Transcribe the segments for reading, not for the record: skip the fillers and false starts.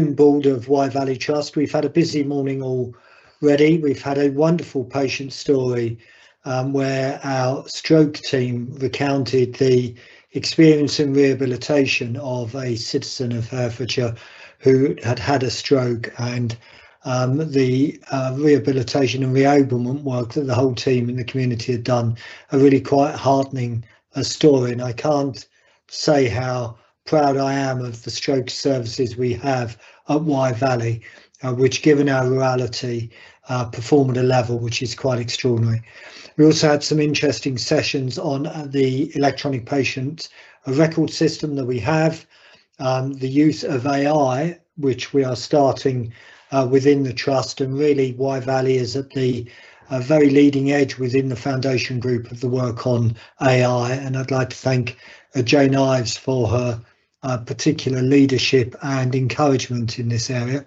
board of Wye Valley Trust. We've had a busy morning already. We've had a wonderful patient story where our stroke team recounted the experience and rehabilitation of a citizen of Herefordshire who had had a stroke, and the rehabilitation and reopenment work that the whole team in the community had done. A really quite heartening story, and I can't say how proud I am of the stroke services we have at Wye Valley, which, given our rurality, perform at a level which is quite extraordinary. We also had some interesting sessions on the electronic patient record system that we have, the use of AI, which we are starting within the trust, and really Wye Valley is at the very leading edge within the foundation group of the work on AI, and I'd like to thank Jane Ives for her particular leadership and encouragement in this area.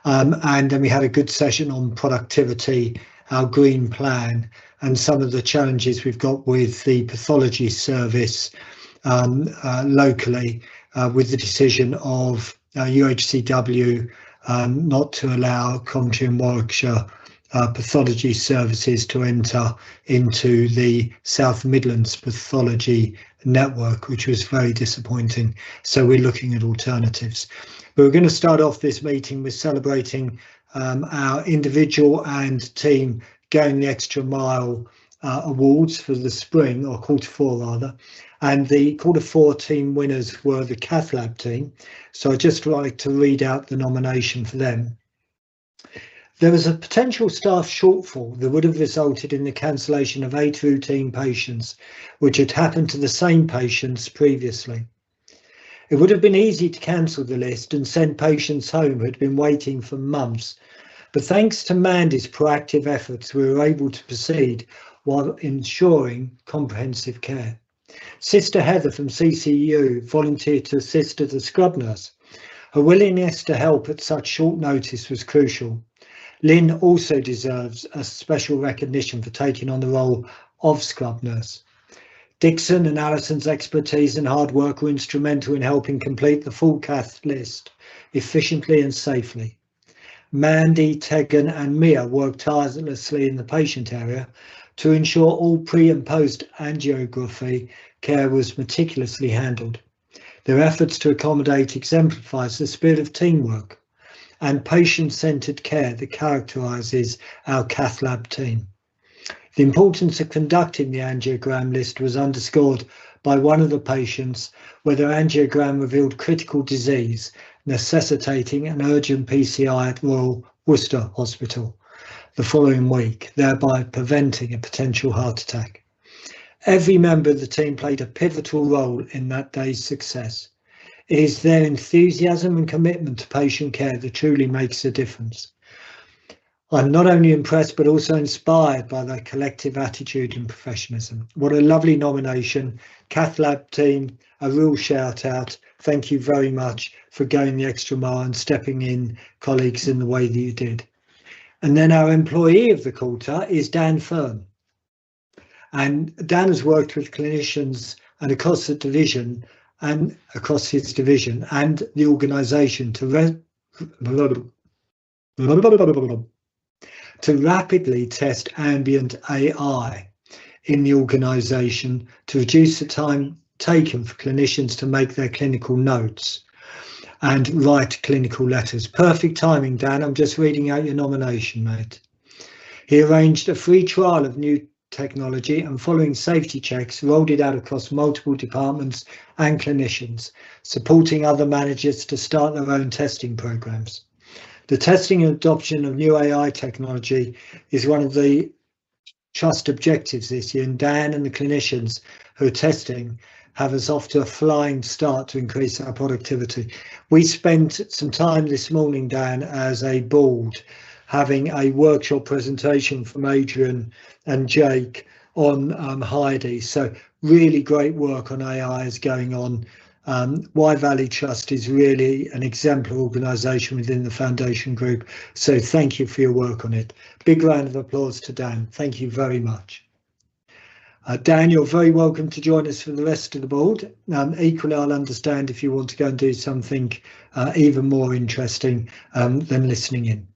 And then we had a good session on productivity, our green plan, and some of the challenges we've got with the pathology service locally, with the decision of UHCW not to allow Coventry and Warwickshire pathology services to enter into the South Midlands pathology network, which was very disappointing. So we're looking at alternatives. But we're going to start off this meeting with celebrating our individual and team going the extra mile awards for the spring, or quarter four rather, and the quarter four team winners were the Cath Lab team. So I'd just like to read out the nomination for them. There was a potential staff shortfall that would have resulted in the cancellation of 8 routine patients, which had happened to the same patients previously. It would have been easy to cancel the list and send patients home who had been waiting for months, but thanks to Mandy's proactive efforts, we were able to proceed while ensuring comprehensive care. Sister Heather from CCU volunteered to assist as a scrub nurse. Her willingness to help at such short notice was crucial. Lynn also deserves a special recognition for taking on the role of scrub nurse. Dixon and Alison's expertise and hard work were instrumental in helping complete the full cath list efficiently and safely. Mandy, Tegan and Mia worked tirelessly in the patient area to ensure all pre and post angiography care was meticulously handled. Their efforts to accommodate exemplifies the spirit of teamwork and patient-centred care that characterises our Cath Lab team. The importance of conducting the angiogram list was underscored by one of the patients where their angiogram revealed critical disease, necessitating an urgent PCI at Royal Worcester Hospital the following week, thereby preventing a potential heart attack. Every member of the team played a pivotal role in that day's success. It is their enthusiasm and commitment to patient care that truly makes a difference. I'm not only impressed but also inspired by their collective attitude and professionalism. What a lovely nomination. Cath Lab team, a real shout out. Thank you very much for going the extra mile and stepping in, colleagues, in the way that you did. And then our employee of the quarter is Dan Fern. And Dan has worked with clinicians and across the division and across his division and the organisation to rapidly test ambient AI in the organisation to reduce the time taken for clinicians to make their clinical notes and write clinical letters. Perfect timing, Dan. I'm just reading out your nomination, mate. He arranged a free trial of new technology and, following safety checks, rolled it out across multiple departments and clinicians, supporting other managers to start their own testing programs. The testing and adoption of new AI technology is one of the trust objectives this year, and Dan and the clinicians who are testing have us off to a flying start to increase our productivity. We spent some time this morning, Dan, as a board, having a workshop presentation from Adrian and Jake on Heidi. So really great work on AI is going on. Wye Valley Trust is really an exemplar organisation within the foundation group. So thank you for your work on it. Big round of applause to Dan. Thank you very much. Dan, you're very welcome to join us for the rest of the board. Equally, I'll understand if you want to go and do something even more interesting than listening in.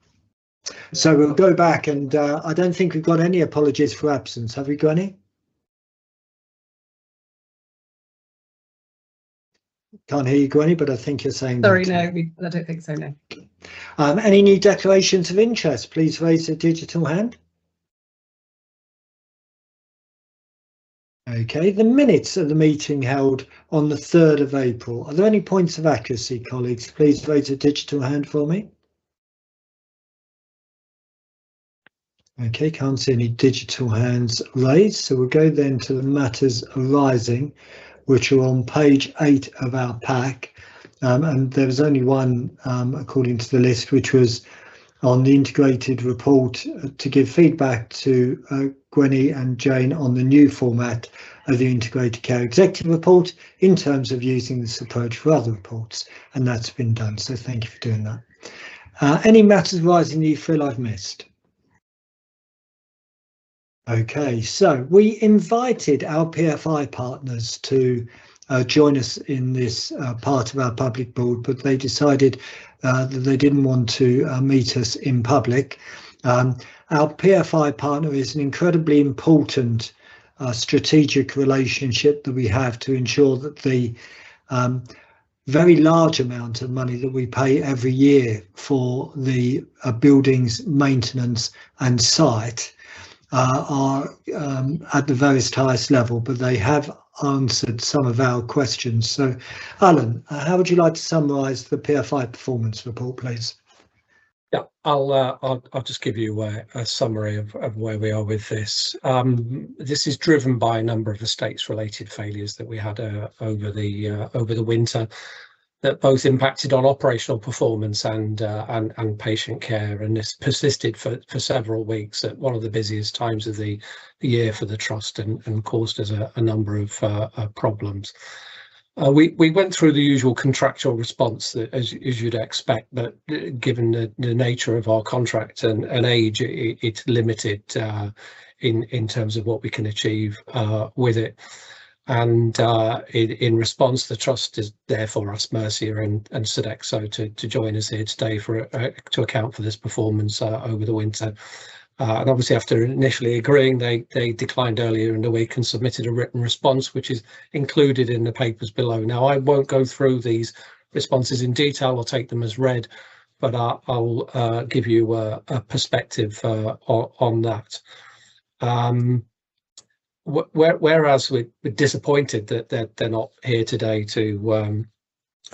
So we'll go back, and I don't think we've got any apologies for absence. Have we got any? Can't hear you, Gwenny, but I think you're saying sorry, no, I don't think so, no. Any new declarations of interest? Please raise a digital hand. Okay, the minutes of the meeting held on the 3rd of April. Are there any points of accuracy, colleagues? Please raise a digital hand for me. Okay, can't see any digital hands raised, so we'll go then to the matters arising, which are on page 8 of our pack. And there was only one, according to the list, which was on the integrated report to give feedback to Gwenny and Jane on the new format of the integrated care executive report in terms of using this approach for other reports, and that's been done, so thank you for doing that. Any matters arising that you feel I've missed? Okay, so we invited our PFI partners to join us in this part of our public board, but they decided that they didn't want to meet us in public. Our PFI partner is an incredibly important strategic relationship that we have to ensure that the very large amount of money that we pay every year for the building's maintenance and site are at the very highest level, but they have answered some of our questions. So, Alan, how would you like to summarise the PFI performance report, please? Yeah, I'll just give you a summary of where we are with this. This is driven by a number of estates-related failures that we had over the winter, that both impacted on operational performance and patient care, and this persisted for several weeks at one of the busiest times of the year for the trust, and caused us a number of problems. We went through the usual contractual response that, as you'd expect, but given the nature of our contract and age, it's limited in terms of what we can achieve with it. And in response, the trust is therefore asked Mercia and Sodexo to join us here today to account for this performance over the winter. And obviously, after initially agreeing, they declined earlier in the week and submitted a written response, which is included in the papers below. Now, I won't go through these responses in detail. I'll take them as read, but I'll give you a perspective on that. Whereas we're disappointed that they're not here today to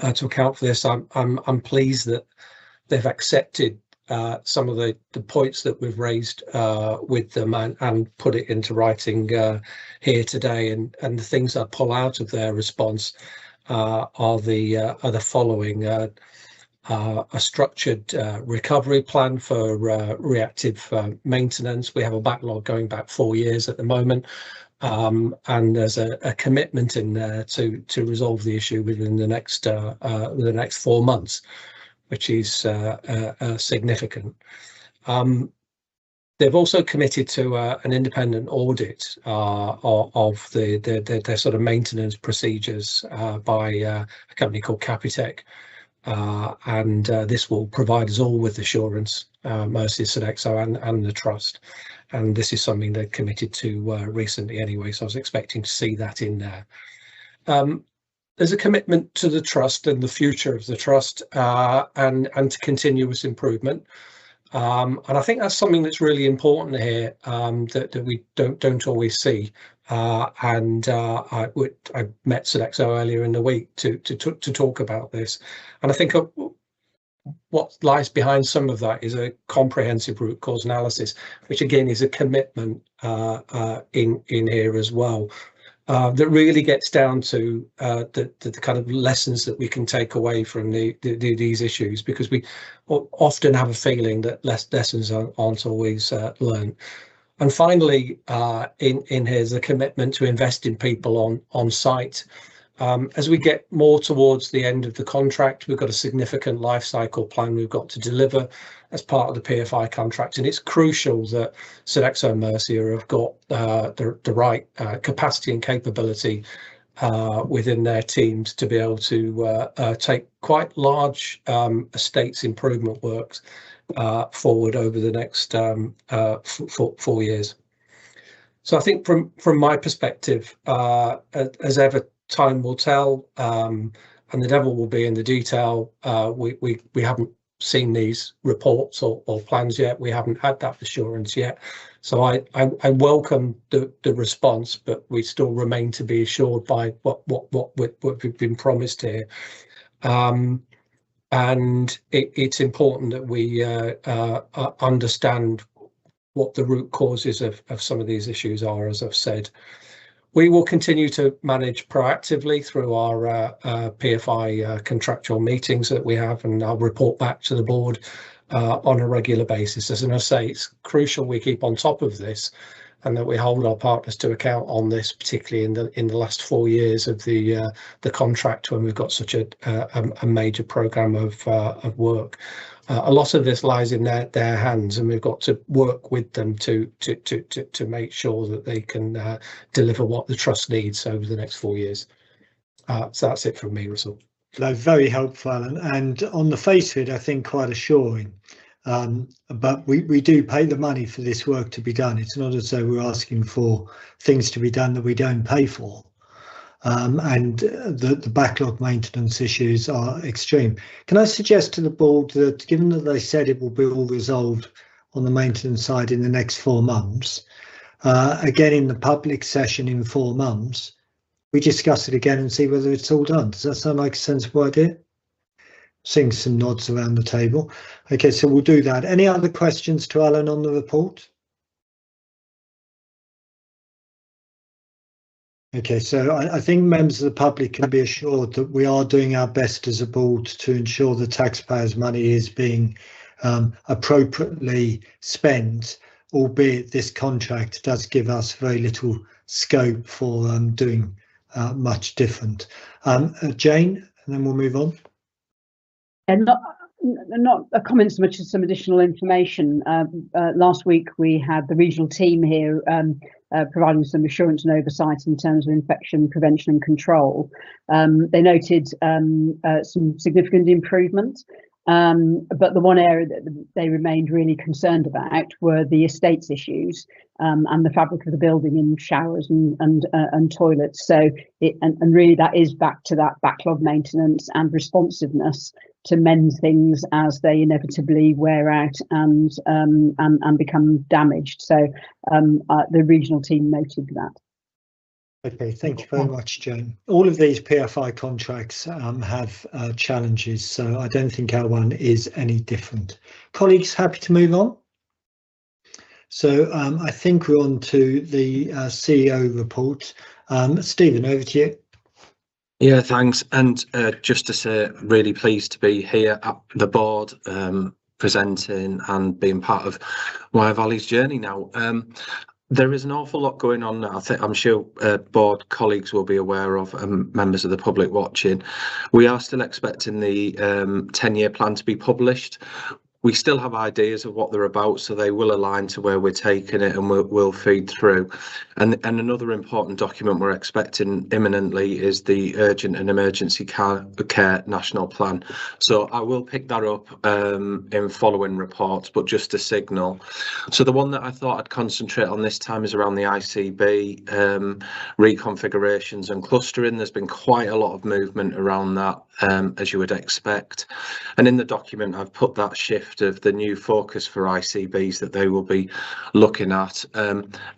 account for this, I'm pleased that they've accepted some of the points that we've raised with them and put it into writing here today. And the things I pull out of their response are the following: a structured recovery plan for reactive maintenance. We have a backlog going back 4 years at the moment. And there's a commitment in there to resolve the issue within the next 4 months, which is significant. They've also committed to an independent audit of their sort of maintenance procedures by a company called Capitec, and this will provide us all with assurance, Mercia, Sodexo and the trust. And this is something they're committed to recently anyway, so I was expecting to see that in there. There's a commitment to the trust and the future of the trust, and to continuous improvement. And I think that's something that's really important here, that we don't always see. I met Sodexo earlier in the week to talk about this, and I think what lies behind some of that is a comprehensive root cause analysis, which again is a commitment in here as well, that really gets down to the kind of lessons that we can take away from these issues, because we often have a feeling that lessons aren't always learned. And finally, in here's a commitment to invest in people on site, As we get more towards the end of the contract, we've got a significant life cycle plan we've got to deliver as part of the PFI contract, and it's crucial that Sodexo Mercia have got the right capacity and capability within their teams to be able to take quite large estates improvement works forward over the next 4 years. So I think from my perspective, as ever, time will tell, and the devil will be in the detail. We haven't seen these reports or plans yet. We haven't had that assurance yet. So I welcome the response, but we still remain to be assured by what we've been promised here. And it's important that we understand what the root causes of some of these issues are, as I've said. We will continue to manage proactively through our PFI contractual meetings that we have, and I'll report back to the board on a regular basis. As I say, it's crucial we keep on top of this and that we hold our partners to account on this, particularly in the last 4 years of the contract, when we've got such a major programme of work. A lot of this lies in their hands, and we've got to work with them to make sure that they can deliver what the trust needs over the next 4 years. So that's it from me, Russell. Very helpful, Alan, and on the face of it, I think quite assuring. But we do pay the money for this work to be done. It's not as though we're asking for things to be done that we don't pay for. And the backlog maintenance issues are extreme. Can I suggest to the board that, given that they said it will be all resolved on the maintenance side in the next 4 months, again in the public session in 4 months, we discuss it again and see whether it's all done? Does that sound like a sensible idea? Seeing some nods around the table. Okay, so we'll do that. Any other questions to Alan on the report? Okay, so I think members of the public can be assured that we are doing our best as a board to ensure the taxpayers' money is being appropriately spent, albeit this contract does give us very little scope for doing much different. Jane, and then we'll move on. And not a comment so much as some additional information. Last week we had the regional team here providing some assurance and oversight in terms of infection prevention and control. They noted some significant improvement, but the one area that they remained really concerned about were the estates issues and the fabric of the building in showers and toilets. So and really that is back to that backlog maintenance and responsiveness to mend things as they inevitably wear out and become damaged. So the regional team noted that. Okay, thank you very much, Jane. All of these PFI contracts have challenges, so I don't think our one is any different. Colleagues, happy to move on? So I think we're on to the CEO report. Stephen, over to you. Yeah, thanks. And just to say, really pleased to be here at the board, presenting and being part of Wyre Valley's journey now. There is an awful lot going on now. I'm sure board colleagues will be aware of, members of the public watching. We are still expecting the 10-year plan to be published. We still have ideas of what they're about, so they will align to where we're taking it and we'll feed through. And another important document we're expecting imminently is the Urgent and Emergency Care National Plan. So I will pick that up in following reports, but just a signal. So the one that I thought I'd concentrate on this time is around the ICB reconfigurations and clustering. There's been quite a lot of movement around that, as you would expect. And in the document, I've put that shift of the new focus for ICBs that they will be looking at.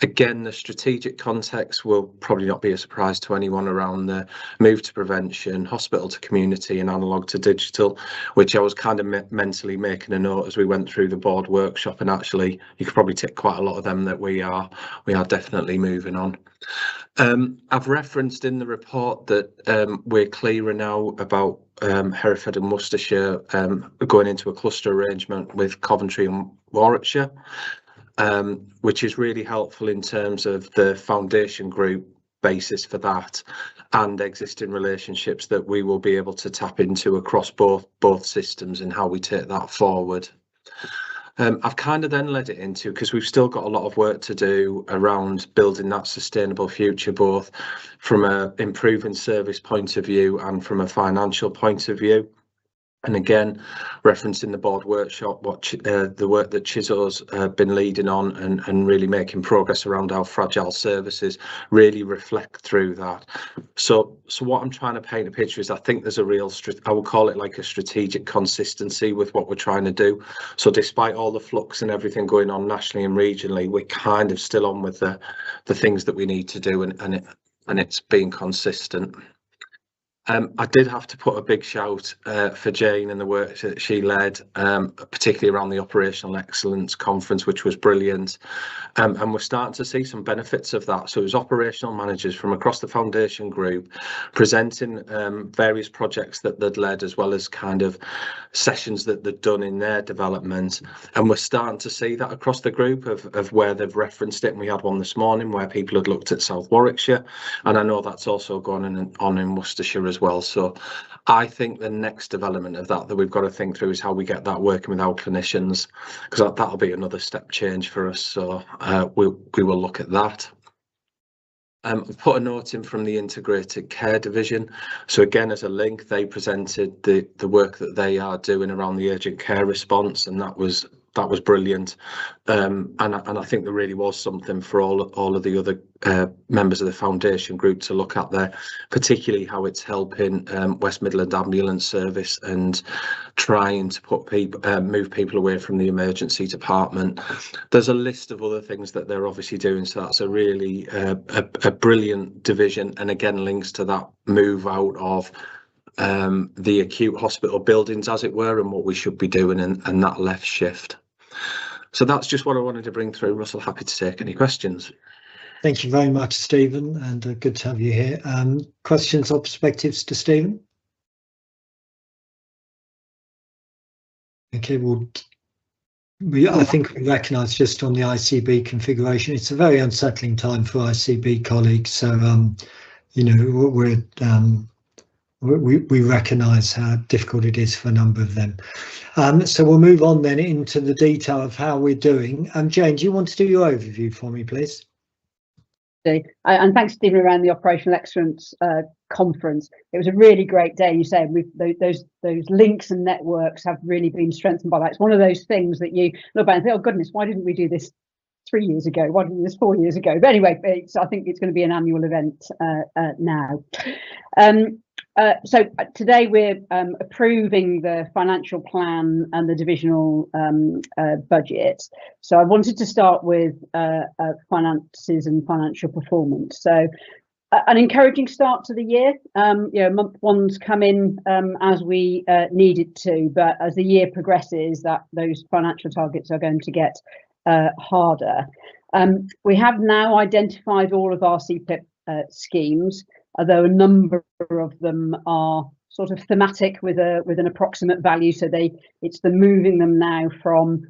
Again, the strategic context will probably not be a surprise to anyone around the move to prevention, hospital to community and analogue to digital, which I was kind of mentally making a note as we went through the board workshop, and actually you could probably tick quite a lot of them that we are definitely moving on. I've referenced in the report that we're clearer now about Hereford and Worcestershire going into a cluster arrangement with Coventry and Warwickshire, which is really helpful in terms of the foundation group basis for that, and existing relationships that we will be able to tap into across both systems and how we take that forward. I've kind of then led it into, because we've still got a lot of work to do around building that sustainable future, both from a improving service point of view and from a financial point of view. And again, referencing the board workshop, the work that Chizo's been leading on and really making progress around our fragile services really reflect through that. So what I'm trying to paint a picture is, I think there's a real, I would call it like a strategic consistency with what we're trying to do. So despite all the flux and everything going on nationally and regionally, we're kind of still on with the things that we need to do, and it's being consistent. I did have to put a big shout for Jane and the work that she led, particularly around the Operational Excellence Conference, which was brilliant. And we're starting to see some benefits of that. So it was operational managers from across the foundation group presenting various projects that they'd led, as well as kind of sessions that they'd done in their development. And we're starting to see that across the group of where they've referenced it. And we had one this morning where people had looked at South Warwickshire. And I know that's also gone on in Worcestershire as well. So I think the next development of that we've got to think through is how we get that working with our clinicians, because that'll be another step change for us. So we will look at that. I've put a note in from the Integrated Care Division. So again, as a link, they presented the work that they are doing around the urgent care response, and that was brilliant. And I think there really was something for all of the other members of the foundation group to look at there, particularly how it's helping West Midland Ambulance Service and trying to put move people away from the emergency department. There's a list of other things that they're obviously doing, so that's a really a brilliant division, and again links to that move out of the acute hospital buildings, as it were, and what we should be doing, and that left shift. So that's just what I wanted to bring through. Russell, happy to take any questions. Thank you very much, Stephen, and good to have you here. Questions or perspectives to Stephen? Okay, well, I think we recognise just on the ICB configuration, it's a very unsettling time for ICB colleagues. So, you know, we recognise how difficult it is for a number of them. So we'll move on then into the detail of how we're doing. Jane, do you want to do your overview for me, please? And thanks, Stephen, around the Operational Excellence Conference. It was a really great day. You said those links and networks have really been strengthened by that. It's one of those things that you look back and think, oh goodness, why didn't we do this 3 years ago? Why didn't we do this 4 years ago? But anyway, I think it's going to be an annual event now. So today we're approving the financial plan and the divisional budget. So I wanted to start with finances and financial performance. So an encouraging start to the year. You know, month one's come in as we needed to, but as the year progresses, those financial targets are going to get harder. We have now identified all of our CPIP schemes, although a number of them are sort of thematic with an approximate value. So it's the moving them now from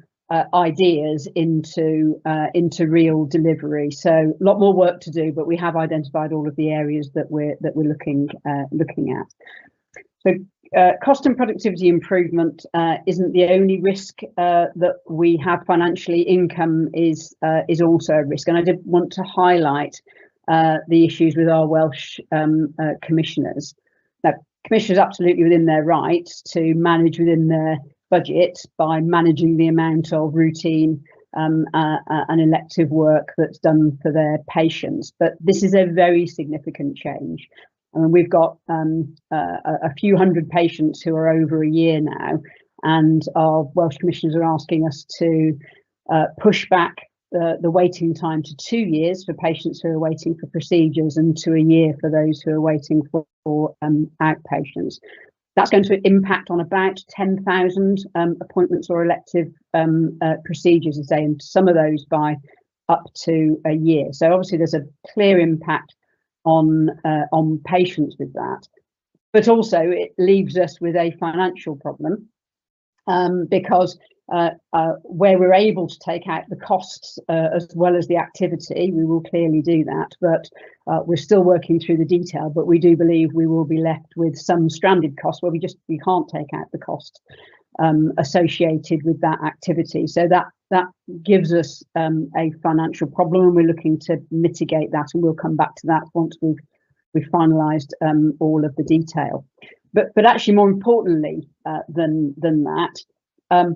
ideas into real delivery. So a lot more work to do, but we have identified all of the areas that we're looking at. So cost and productivity improvement isn't the only risk that we have financially. Income is also a risk, and I did want to highlight the issues with our Welsh commissioners. Now, commissioners are absolutely within their rights to manage within their budget by managing the amount of routine and elective work that's done for their patients. But this is a very significant change. I mean, we've got a few hundred patients who are over a year now, and our Welsh commissioners are asking us to push back the waiting time to 2 years for patients who are waiting for procedures and to a year for those who are waiting for outpatients. That's going to impact on about 10,000 appointments or elective procedures a day, and some of those by up to a year. So obviously there's a clear impact on patients with that, but also it leaves us with a financial problem because where we're able to take out the costs as well as the activity, we will clearly do that. But we're still working through the detail. But we do believe we will be left with some stranded costs where we can't take out the cost associated with that activity. So that gives us a financial problem, and we're looking to mitigate that, and we'll come back to that once we've finalised all of the detail. But actually, more importantly than that,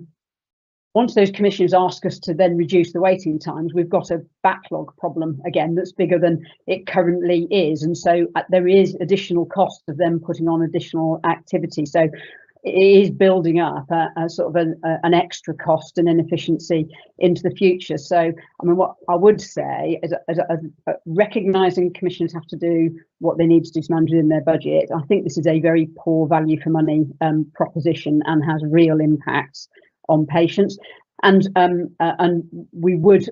once those commissioners ask us to then reduce the waiting times, we've got a backlog problem again that's bigger than it currently is, and so there is additional cost of them putting on additional activity. So it is building up a sort of an extra cost and inefficiency into the future. So, I mean, what I would say is, recognising commissioners have to do what they need to do to manage within their budget, I think this is a very poor value for money proposition and has real impacts on patients. And we would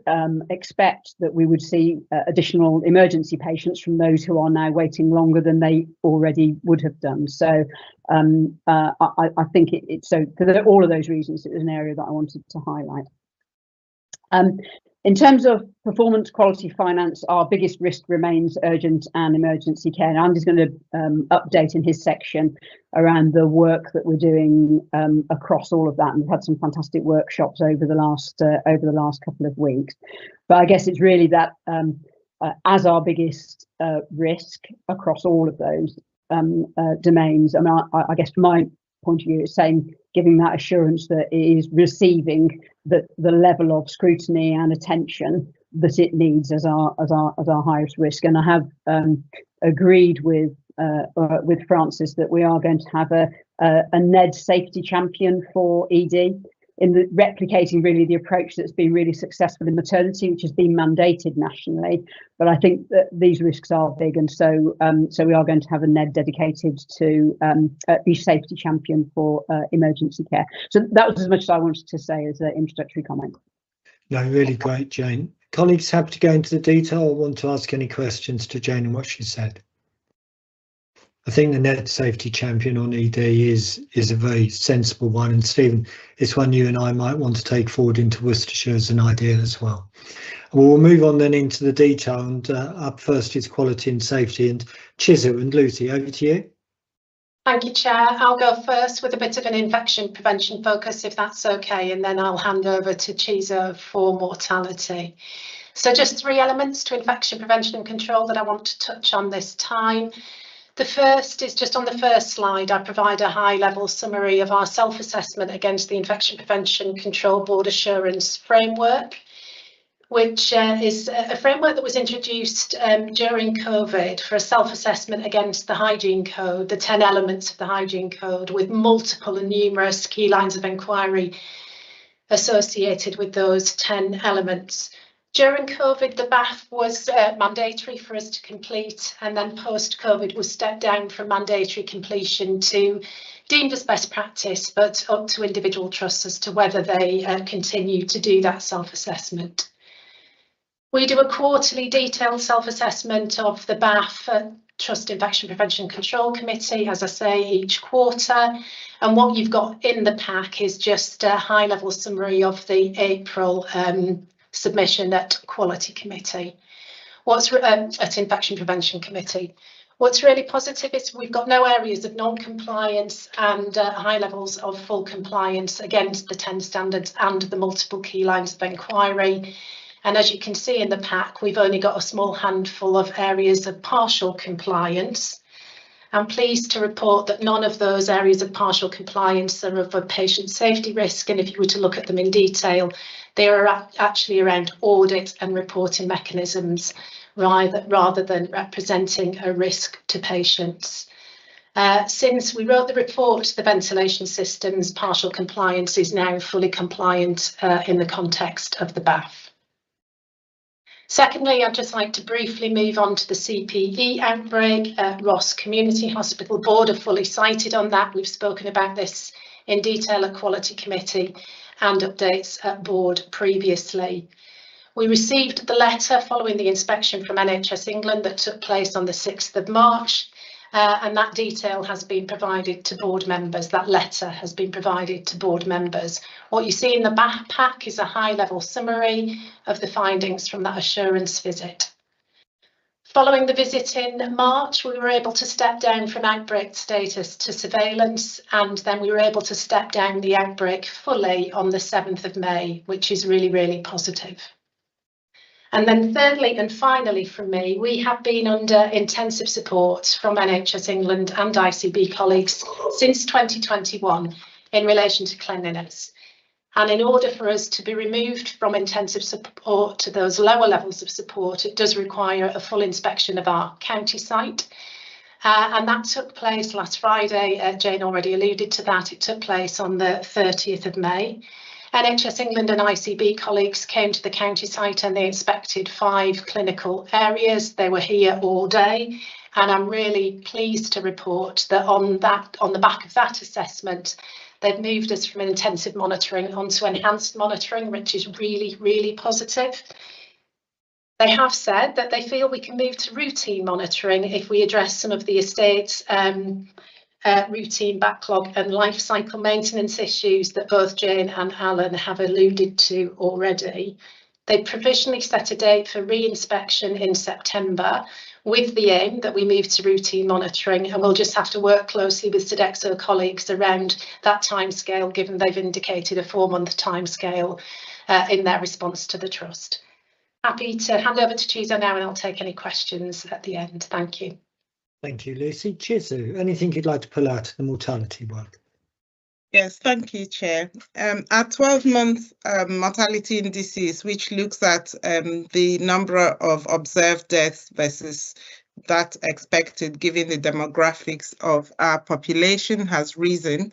expect that we would see additional emergency patients from those who are now waiting longer than they already would have done. So I think it's so for all of those reasons, it was an area that I wanted to highlight. In terms of performance, quality, finance, our biggest risk remains urgent and emergency care. And Andy's going to update in his section around the work that we're doing across all of that. And we've had some fantastic workshops over the last couple of weeks. But I guess it's really that as our biggest risk across all of those domains. I mean, I guess from my point of view, it's saying, giving that assurance that it is receiving the level of scrutiny and attention that it needs as our highest risk. And I have agreed with Francis that we are going to have a NED safety champion for ED, in replicating really the approach that's been really successful in maternity, which has been mandated nationally. But I think that these risks are big, and so we are going to have a NED dedicated to each safety champion for emergency care. So that was as much as I wanted to say as an introductory comment. No, really great, Jane. Colleagues happy to go into the detail or want to ask any questions to Jane and what she said? I think the NED safety champion on ED is a very sensible one, and Stephen, it's one you and I might want to take forward into Worcestershire as an idea as well. We'll move on then into the detail, and up first is quality and safety, and Chizu and Lucy, over to you. Thank you, Chair. I'll go first with a bit of an infection prevention focus, if that's okay, and then I'll hand over to Chizu for mortality. So just 3 elements to infection prevention and control that I want to touch on this time. The first is just on the first slide. I provide a high-level summary of our self-assessment against the Infection Prevention Control Board Assurance Framework, which is a framework that was introduced during COVID for a self-assessment against the Hygiene Code, the 10 elements of the Hygiene Code, with multiple and numerous key lines of inquiry associated with those 10 elements. During COVID, the BAF was mandatory for us to complete, and then post-COVID was stepped down from mandatory completion to deemed as best practice, but up to individual trusts as to whether they continue to do that self-assessment. We do a quarterly detailed self-assessment of the BAF Trust Infection Prevention Control Committee, as I say, each quarter. And what you've got in the pack is just a high-level summary of the April submission at Quality Committee. At Infection Prevention Committee. What's really positive is we've got no areas of non-compliance and high levels of full compliance against the 10 standards and the multiple key lines of inquiry. And as you can see in the pack, we've only got a small handful of areas of partial compliance. I'm pleased to report that none of those areas of partial compliance are of a patient safety risk, and if you were to look at them in detail, they are actually around audit and reporting mechanisms rather than representing a risk to patients. Since we wrote the report, the ventilation system's partial compliance is now fully compliant in the context of the BAF. Secondly, I'd just like to briefly move on to the CPE outbreak. Ross Community Hospital Board are fully cited on that. We've spoken about this in detail at Quality Committee and updates at Board previously. We received the letter following the inspection from NHS England that took place on the 6th of March, and that detail has been provided to board members. That letter has been provided to board members. What you see in the back pack is a high-level summary of the findings from that assurance visit. Following the visit in March, we were able to step down from outbreak status to surveillance, and then we were able to step down the outbreak fully on the 7th of May, which is really, really positive. And then thirdly and finally from me, we have been under intensive support from NHS England and ICB colleagues since 2021 in relation to cleanliness. And in order for us to be removed from intensive support to those lower levels of support, it does require a full inspection of our county site. And that took place last Friday. Jane already alluded to that. It took place on the 30th of May. NHS England and ICB colleagues came to the county site and they inspected 5 clinical areas. They were here all day, and I'm really pleased to report that on the back of that assessment, they've moved us from intensive monitoring onto enhanced monitoring, which is really, really positive. They have said that they feel we can move to routine monitoring if we address some of the estate's routine backlog and life cycle maintenance issues that both Jane and Alan have alluded to already. They provisionally set a date for re-inspection in September with the aim that we move to routine monitoring, and we'll just have to work closely with Sodexo colleagues around that timescale, given they've indicated a 4-month timescale in their response to the trust. Happy to hand over to Chizo now, and I'll take any questions at the end. Thank you. Thank you, Lucy. Chizu, anything you'd like to pull out of the mortality work? Yes, thank you, Chair. Our 12-month mortality indices, which looks at the number of observed deaths versus that expected given the demographics of our population, has risen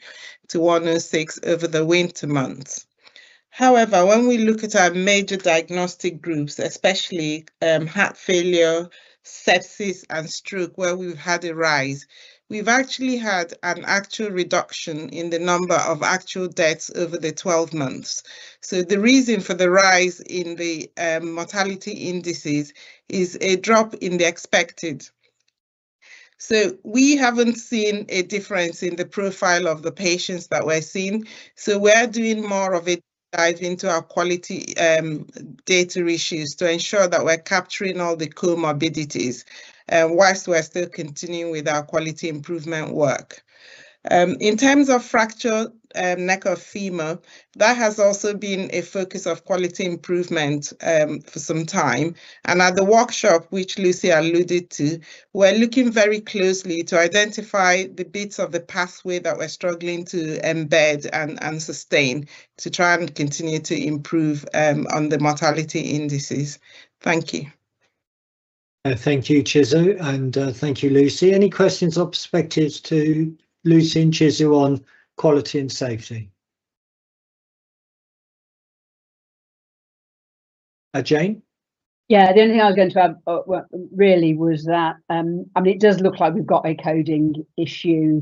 to 106 over the winter months. However, when we look at our major diagnostic groups, especially heart failure, sepsis and stroke, where we've had a rise, we've actually had an actual reduction in the number of actual deaths over the 12 months. So the reason for the rise in the mortality indices is a drop in the expected. So we haven't seen a difference in the profile of the patients that we're seeing. So we're doing more of a dive into our quality data issues to ensure that we're capturing all the comorbidities whilst we're still continuing with our quality improvement work. In terms of fracture neck of femur, that has also been a focus of quality improvement for some time. And at the workshop, which Lucy alluded to, we're looking very closely to identify the bits of the pathway that we're struggling to embed and sustain to try and continue to improve on the mortality indices. Thank you. Thank you, Chizu, and thank you, Lucy. Any questions or perspectives to Lucy and Chizu on quality and safety? Jane? Yeah, the only thing I was going to add really was that, I mean, it does look like we've got a coding issue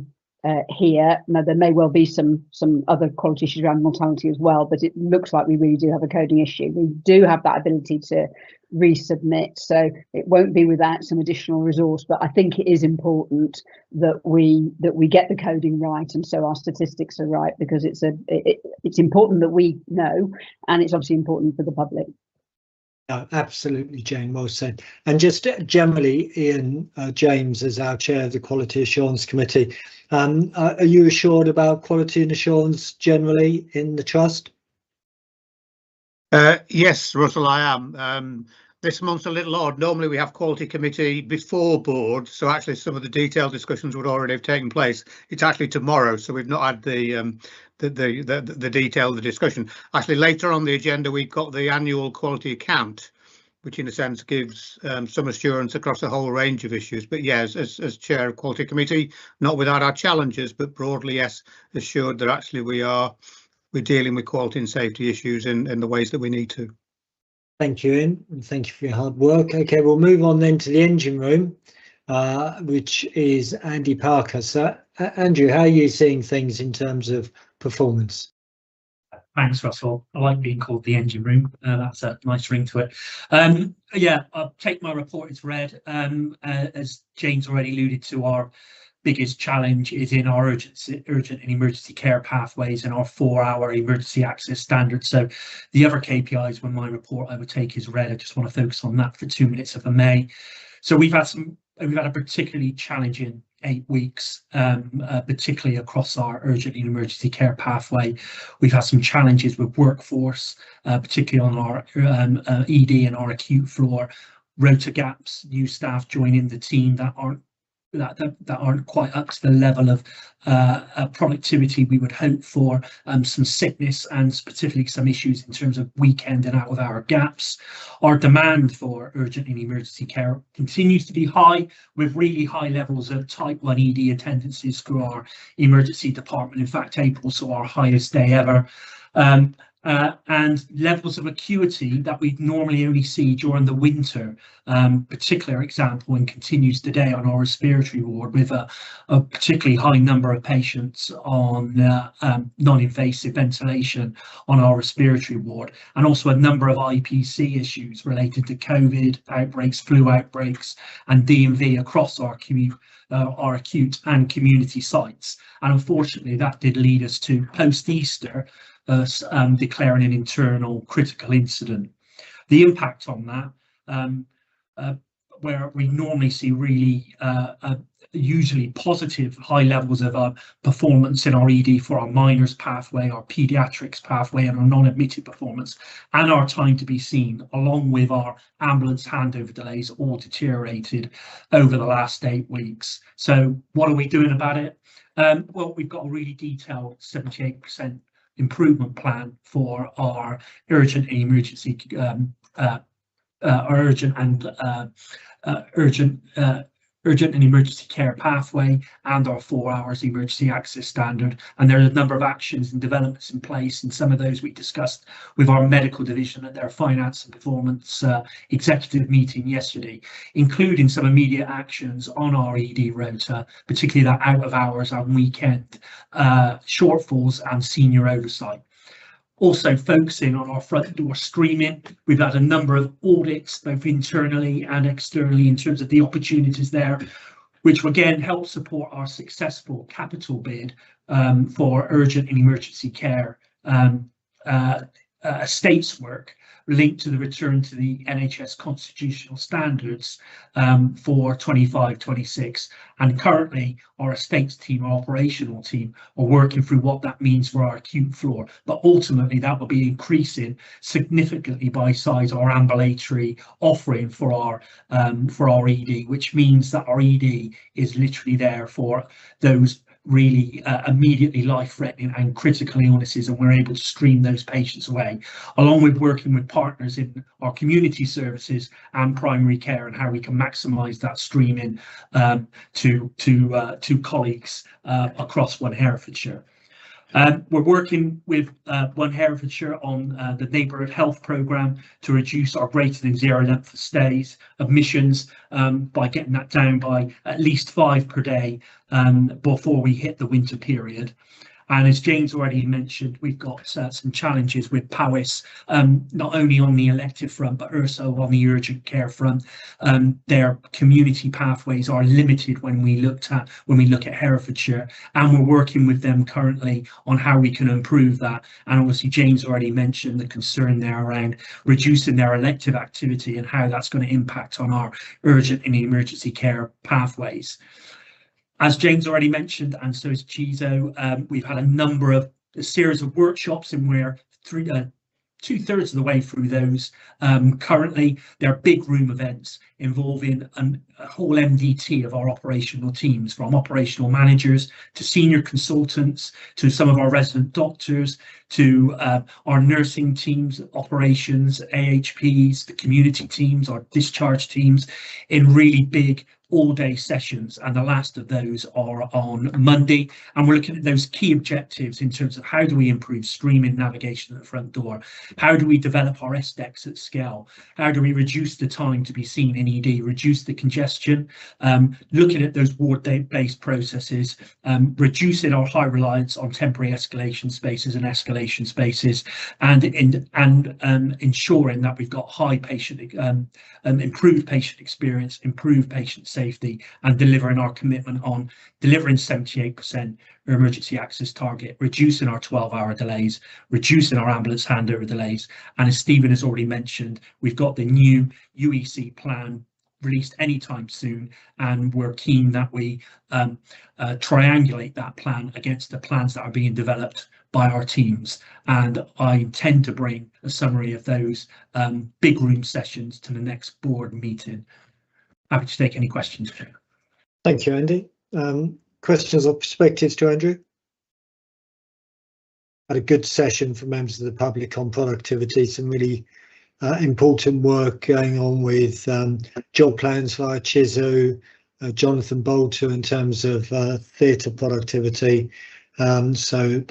here. Now, there may well be some other quality issues around mortality as well, but it looks like we really do have a coding issue. We do have that ability to resubmit, so it won't be without some additional resource, but I think it is important that we get the coding right, and so our statistics are right, because it's important that we know, and it's obviously important for the public. Absolutely, Jane, well said. And just generally, Ian James, as our chair of the Quality Assurance Committee, are you assured about quality and assurance generally in the trust? Yes, Russell, I am. This month's a little odd. Normally we have quality committee before board, so actually some of the detailed discussions would already have taken place. It's actually tomorrow, so we've not had the detail of the discussion. Actually, later on the agenda we've got the annual quality account, which in a sense gives some assurance across a whole range of issues. But yes, as chair of quality committee, not without our challenges, but broadly, yes, assured that actually we're dealing with quality and safety issues in the ways that we need to. Thank you, Ian, and thank you for your hard work. Okay, we'll move on then to the engine room, which is Andy Parker. So, Andrew, how are you seeing things in terms of performance? Thanks, Russell. I like being called the engine room. That's a nice ring to it. Yeah, I'll take my report as read. As James already alluded to, our biggest challenge is in our urgent and emergency care pathways and our 4-hour emergency access standards. So the other KPIs when my report I would take is read. I just want to focus on that for 2 minutes if I may. So we've had a particularly challenging 8 weeks, particularly across our urgent and emergency care pathway. We've had some challenges with workforce, particularly on our ED and our acute floor, rota gaps, new staff joining the team that aren't quite up to the level of productivity we would hope for, some sickness and particularly some issues in terms of weekend and out of hour gaps. Our demand for urgent and emergency care continues to be high, with really high levels of type 1 ED attendances through our emergency department. In fact, April saw our highest day ever. And levels of acuity that we'd normally only see during the winter, particular example and continues today on our respiratory ward, with a particularly high number of patients on non-invasive ventilation on our respiratory ward, and also a number of IPC issues related to COVID outbreaks, flu outbreaks and DMV across our acute and community sites. And unfortunately that did lead us to post-Easter declaring an internal critical incident. The impact on that, where we normally see really usually positive high levels of performance in our ED for our minors pathway, our paediatrics pathway and our non-admitted performance, and our time to be seen, along with our ambulance handover delays, all deteriorated over the last 8 weeks. So what are we doing about it? Well, we've got a really detailed 78% improvement plan for our urgent and emergency urgent and emergency care pathway and our 4 hours emergency access standard. And there are a number of actions and developments in place, and some of those we discussed with our medical division at their finance and performance executive meeting yesterday, including some immediate actions on our ED rota, particularly that out of hours and weekend shortfalls and senior oversight. Also focusing on our front door screening. We've had a number of audits, both internally and externally, in terms of the opportunities there, which again help support our successful capital bid for urgent and emergency care estates work linked to the return to the NHS constitutional standards for 25-26. And currently our estates team, our operational team, are working through what that means for our acute floor. But ultimately that will be increasing significantly by size our ambulatory offering for our ED, which means that our ED is literally there for those really immediately life-threatening and critical illnesses, and we're able to stream those patients away, along with working with partners in our community services and primary care, and how we can maximise that streaming to colleagues across One Herefordshire. We're working with One Herefordshire on the neighbourhood health programme to reduce our greater than 0 length of stays admissions by getting that down by at least 5 per day before we hit the winter period. And as James already mentioned, we've got some challenges with PAWIS, not only on the elective front, but also on the urgent care front. Their community pathways are limited when we look at Herefordshire, and we're working with them currently on how we can improve that. And obviously James already mentioned the concern there around reducing their elective activity and how that's going to impact on our urgent and emergency care pathways. As James already mentioned, and so is Chizo, we've had a series of workshops, and we're 2/3 of the way through those. Currently, they're big room events involving a whole MDT of our operational teams, from operational managers to senior consultants to some of our resident doctors to our nursing teams, operations, AHPs, the community teams, our discharge teams, in really big all-day sessions, and the last of those are on Monday. And we're looking at those key objectives in terms of how do we improve streaming navigation at the front door, how do we develop our SDEX at scale, how do we reduce the time to be seen in ED, reduce the congestion, looking at those ward-based processes, reducing our high reliance on temporary escalation spaces and escalation spaces, and ensuring that we've got high patient, improved patient experience, improved patient safety, and delivering our commitment on delivering 78% emergency access target, reducing our 12-hour delays, reducing our ambulance handover delays. And as Stephen has already mentioned, we've got the new UEC plan released anytime soon, and we're keen that we triangulate that plan against the plans that are being developed by our teams. And I intend to bring a summary of those big room sessions to the next board meeting. Happy to take any questions. Thank you, Andy. Questions or perspectives to Andrew? Had a good session for members of the public on productivity, some really important work going on with job plans via Chizu, Jonathan Bolter in terms of theatre productivity. So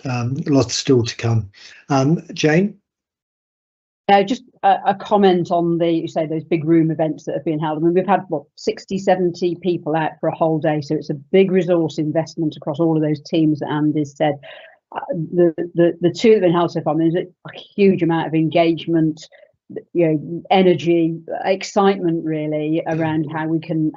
lots still to come. Jane? Just a comment on those big room events that have been held. I mean, we've had 60, 70 people out for a whole day, so it's a big resource investment across all of those teams that Andy said. The two that have been held so far, I mean, there's a huge amount of engagement, energy, excitement really around how we can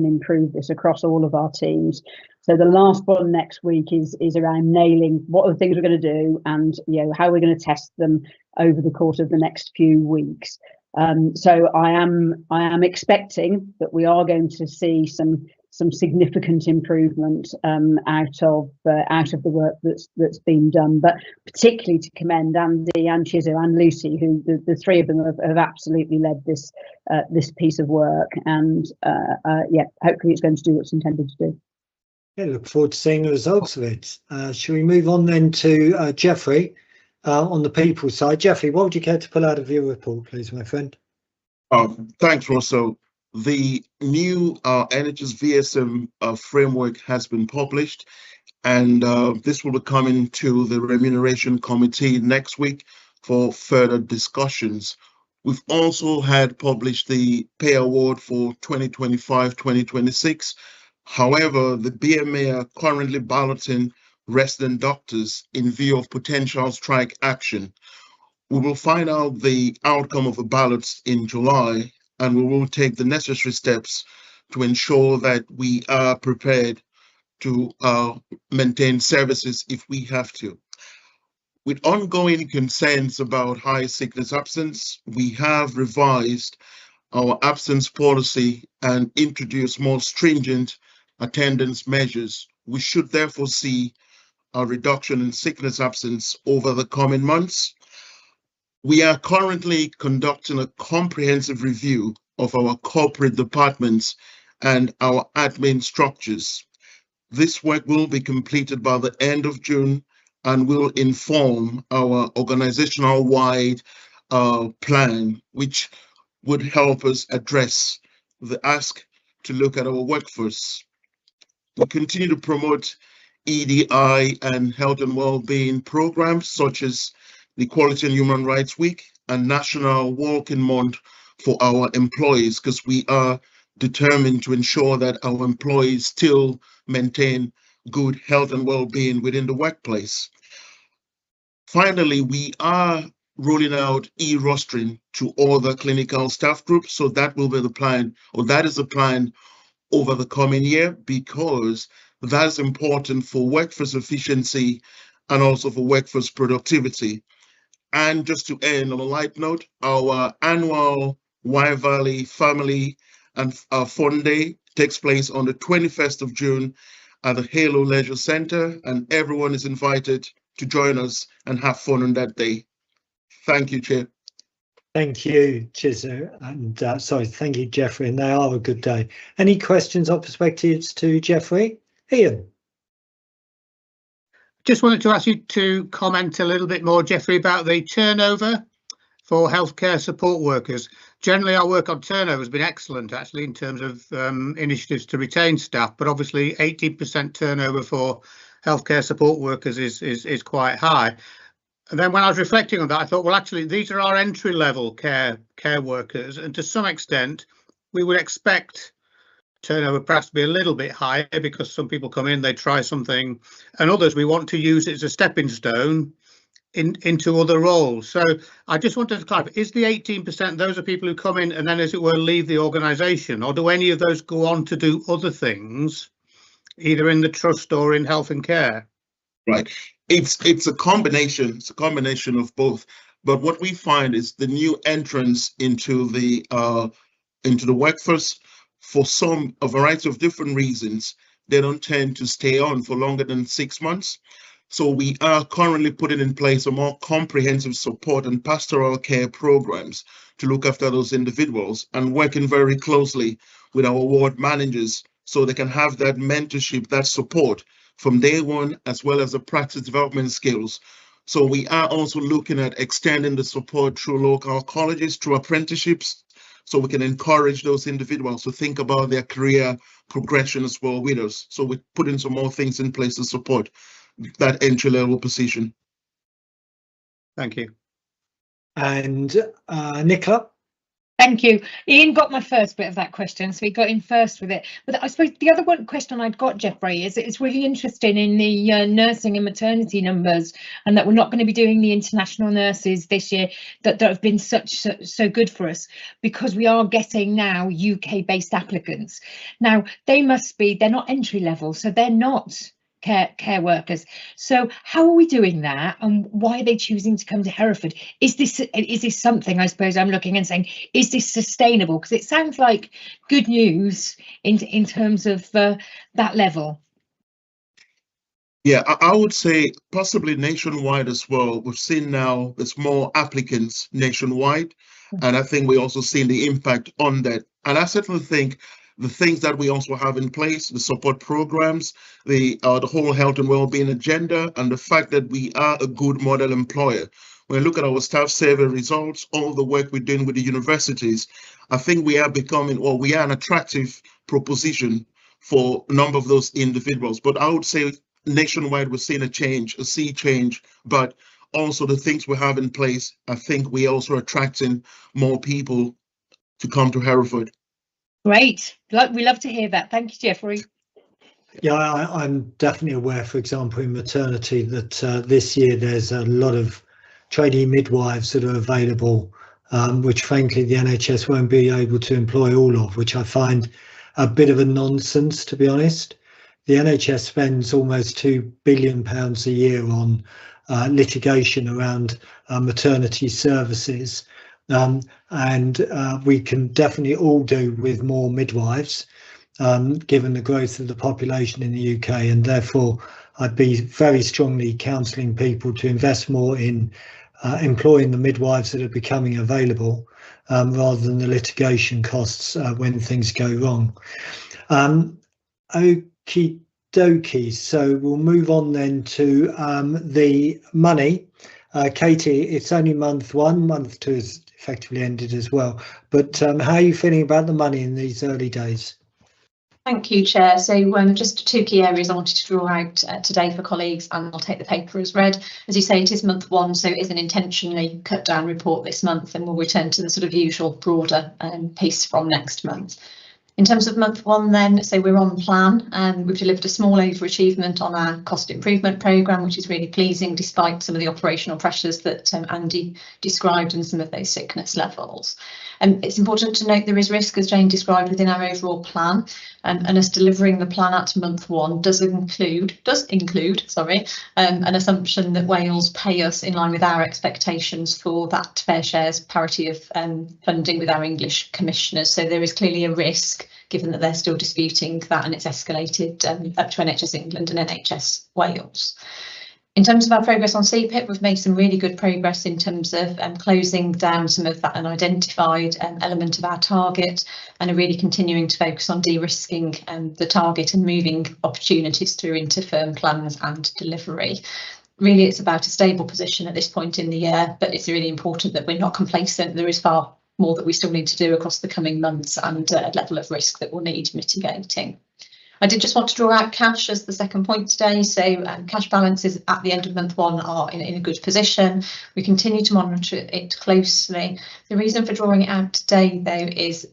improve this across all of our teams. So the last one next week is around nailing what are the things we're going to do, and how we're going to test them over the course of the next few weeks. So I am expecting that we are going to see some significant improvement out of the work that's been done, but particularly to commend Andy and Chizu and Lucy, who the three of them have absolutely led this piece of work, and hopefully it's going to do what's intended to do. Yeah, look forward to seeing the results of it. Shall we move on then to Jeffrey on the people side? Jeffrey, what would you care to pull out of your report, please, my friend? Thanks, Russell. The new NHS VSM framework has been published, and this will be coming to the Remuneration Committee next week for further discussions. We've also had published the pay award for 2025-2026. However, the BMA are currently balloting resident doctors in view of potential strike action. We will find out the outcome of the ballots in July, and we will take the necessary steps to ensure that we are prepared to maintain services if we have to. With ongoing concerns about high sickness absence, we have revised our absence policy and introduced more stringent attendance measures. We should therefore see a reduction in sickness absence over the coming months. We are currently conducting a comprehensive review of our corporate departments and our admin structures. This work will be completed by the end of June and will inform our organizational-wide plan, which would help us address the ask to look at our workforce. We continue to promote EDI and health and well-being programs such as the Equality and Human Rights Week and National Walking Month for our employees, because we are determined to ensure that our employees still maintain good health and well-being within the workplace. Finally, we are rolling out e-rostering to all the clinical staff groups, so that will be the plan, or that is the plan over the coming year, because that is important for workforce efficiency and also for workforce productivity. And just to end on a light note, our annual Wye Valley Family and Fun Day takes place on the 21st of June at the Halo Leisure Centre, and everyone is invited to join us and have fun on that day. Thank you, Chair. Thank you, Chizu, and thank you, Jeffrey, and they are a good day. Any questions or perspectives to Jeffrey? Ian? Just wanted to ask you to comment a little bit more, Jeffrey, about the turnover for healthcare support workers. generally our work on turnover has been excellent, actually, in terms of initiatives to retain staff, but obviously 18% turnover for healthcare support workers is quite high. And then when I was reflecting on that, I thought, well, actually, these are our entry-level care workers, and to some extent, we would expect turnover perhaps to be a little bit higher because some people come in, they try something, and others we want to use it as a stepping stone into other roles. So I just wanted to clarify, is the 18%, those are people who come in and then, as it were, leave the organisation, or do any of those go on to do other things, either in the trust or in health and care? Right. It's a combination. It's a combination of both. But what we find is the new entrance into the workforce, for a variety of different reasons, they don't tend to stay on for longer than 6 months. So we are currently putting in place a more comprehensive support and pastoral care programs to look after those individuals, and working very closely with our ward managers so they can have that mentorship, that support from day one, as well as the practice development skills. So we are also looking at extending the support through local colleges, through apprenticeships, so we can encourage those individuals to think about their career progression as well with us. So we're putting some more things in place to support that entry-level position. Thank you. And Nicola? Thank you. Ian got my first bit of that question, so he got in first with it. But I suppose the other question I'd got, Jeffrey, is it's really interesting in the nursing and maternity numbers, and that we're not going to be doing the international nurses this year that have been so good for us, because we are getting now UK-based applicants. Now they're not entry level, so they're not care workers. So how are we doing that, and why are they choosing to come to Hereford? Is this something, I suppose I'm looking and saying, is this sustainable? Because it sounds like good news in terms of that level. Yeah, I would say possibly nationwide as well. We've seen now there's more applicants nationwide, and I think we also seen the impact on that. And I certainly think the things that we also have in place, the support programs, the whole health and well-being agenda, and the fact that we are a good model employer. When you look at our staff survey results, all the work we're doing with the universities, I think we are we are an attractive proposition for a number of those individuals. But I would say nationwide, we're seeing a sea change, but also the things we have in place, I think we also attracting more people to come to Hereford. Great. We love to hear that. Thank you, Jeffrey. Yeah, I'm definitely aware, for example, in maternity, that this year there's a lot of trainee midwives that are available, which frankly the NHS won't be able to employ all of, which I find a bit of a nonsense, to be honest. The NHS spends almost £2 billion a year on litigation around maternity services. And we can definitely all do with more midwives, given the growth of the population in the UK, and therefore I'd be very strongly counselling people to invest more in employing the midwives that are becoming available, rather than the litigation costs when things go wrong. Okie dokie, so we'll move on then to the money. Katie, it's only month one, month two is effectively ended as well, but how are you feeling about the money in these early days? Thank you, Chair. So just two key areas I wanted to draw out today for colleagues, and I'll take the paper as read. As you say, it is month one, so it is an intentionally cut down report this month, and we'll return to the sort of usual broader piece from next month. In terms of month one then, so we're on plan, and we've delivered a small overachievement on our cost improvement programme, which is really pleasing despite some of the operational pressures that Andy described and some of those sickness levels. It's important to note there is risk, as Jane described, within our overall plan, and us delivering the plan at month one does include an assumption that Wales pay us in line with our expectations for that fair shares parity of funding with our English commissioners. So there is clearly a risk, given that they're still disputing that, and it's escalated up to NHS England and NHS Wales. In terms of our progress on CPIP, we've made some really good progress in terms of closing down some of that unidentified element of our target, and are really continuing to focus on de-risking the target and moving opportunities through into firm plans and delivery. Really, it's about a stable position at this point in the year, but it's really important that we're not complacent. There is far more that we still need to do across the coming months, and a level of risk that will need mitigating. I did just want to draw out cash as the second point today. So cash balances at the end of month one are in a good position. We continue to monitor it closely. The reason for drawing it out today, though, is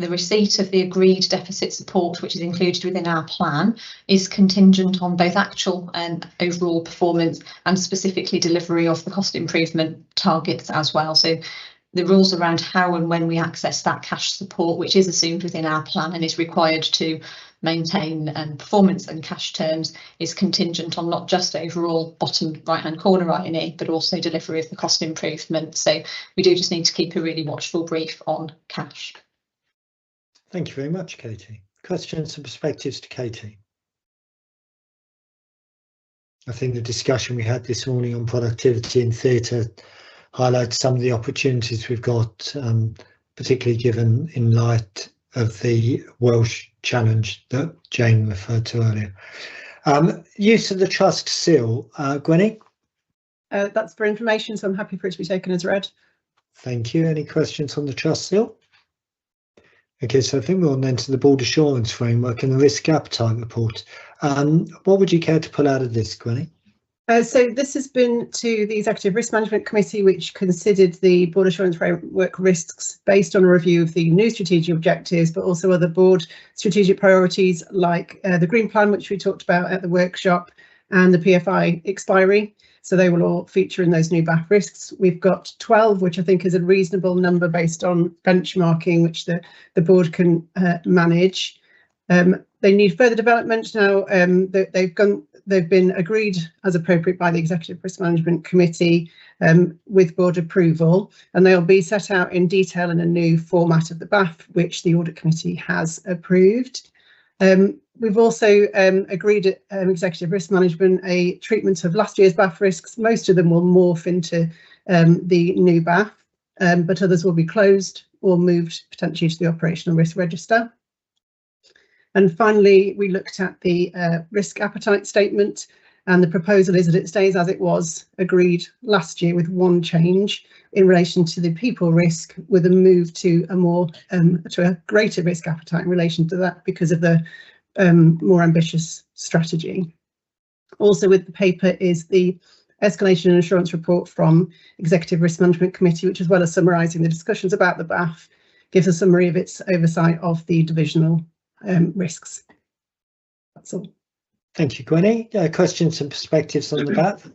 the receipt of the agreed deficit support, which is included within our plan, is contingent on both actual and overall performance, and specifically delivery of the cost improvement targets as well. So the rules around how and when we access that cash support, which is assumed within our plan and is required to maintain performance and cash terms, is contingent on not just overall bottom right hand corner INE, but also delivery of the cost improvement. So we do just need to keep a really watchful brief on cash. Thank you very much, Katie. Questions and perspectives to Katie? I think the discussion we had this morning on productivity in theatre highlights some of the opportunities we've got, particularly given in light of the Welsh challenge that Jane referred to earlier. Use of the trust seal, Gwenny? That's for information, so I'm happy for it to be taken as read. Thank you. Any questions on the trust seal? Okay, so I think we're on then to the board assurance framework and the risk appetite report. What would you care to pull out of this, Gwenny? So this has been to the Executive Risk Management Committee, which considered the board assurance framework risks based on a review of the new strategic objectives, but also other board strategic priorities like the Green Plan, which we talked about at the workshop, and the PFI expiry. So they will all feature in those new BAF risks. We've got 12, which I think is a reasonable number based on benchmarking, which the board can manage. They need further development now. They've been agreed as appropriate by the Executive Risk Management Committee with board approval, and they'll be set out in detail in a new format of the BAF, which the Audit Committee has approved. We've also agreed at Executive Risk Management a treatment of last year's BAF risks. Most of them will morph into the new BAF, but others will be closed or moved potentially to the operational risk register. And finally, we looked at the risk appetite statement, and the proposal is that it stays as it was agreed last year, with one change in relation to the people risk, with a move to a greater risk appetite in relation to that because of the more ambitious strategy. Also with the paper is the escalation and assurance report from Executive Risk Management Committee, which, as well as summarising the discussions about the BAF, gives a summary of its oversight of the divisional risks. That's all. Thank you, Gwenny. Questions and perspectives on the BAF?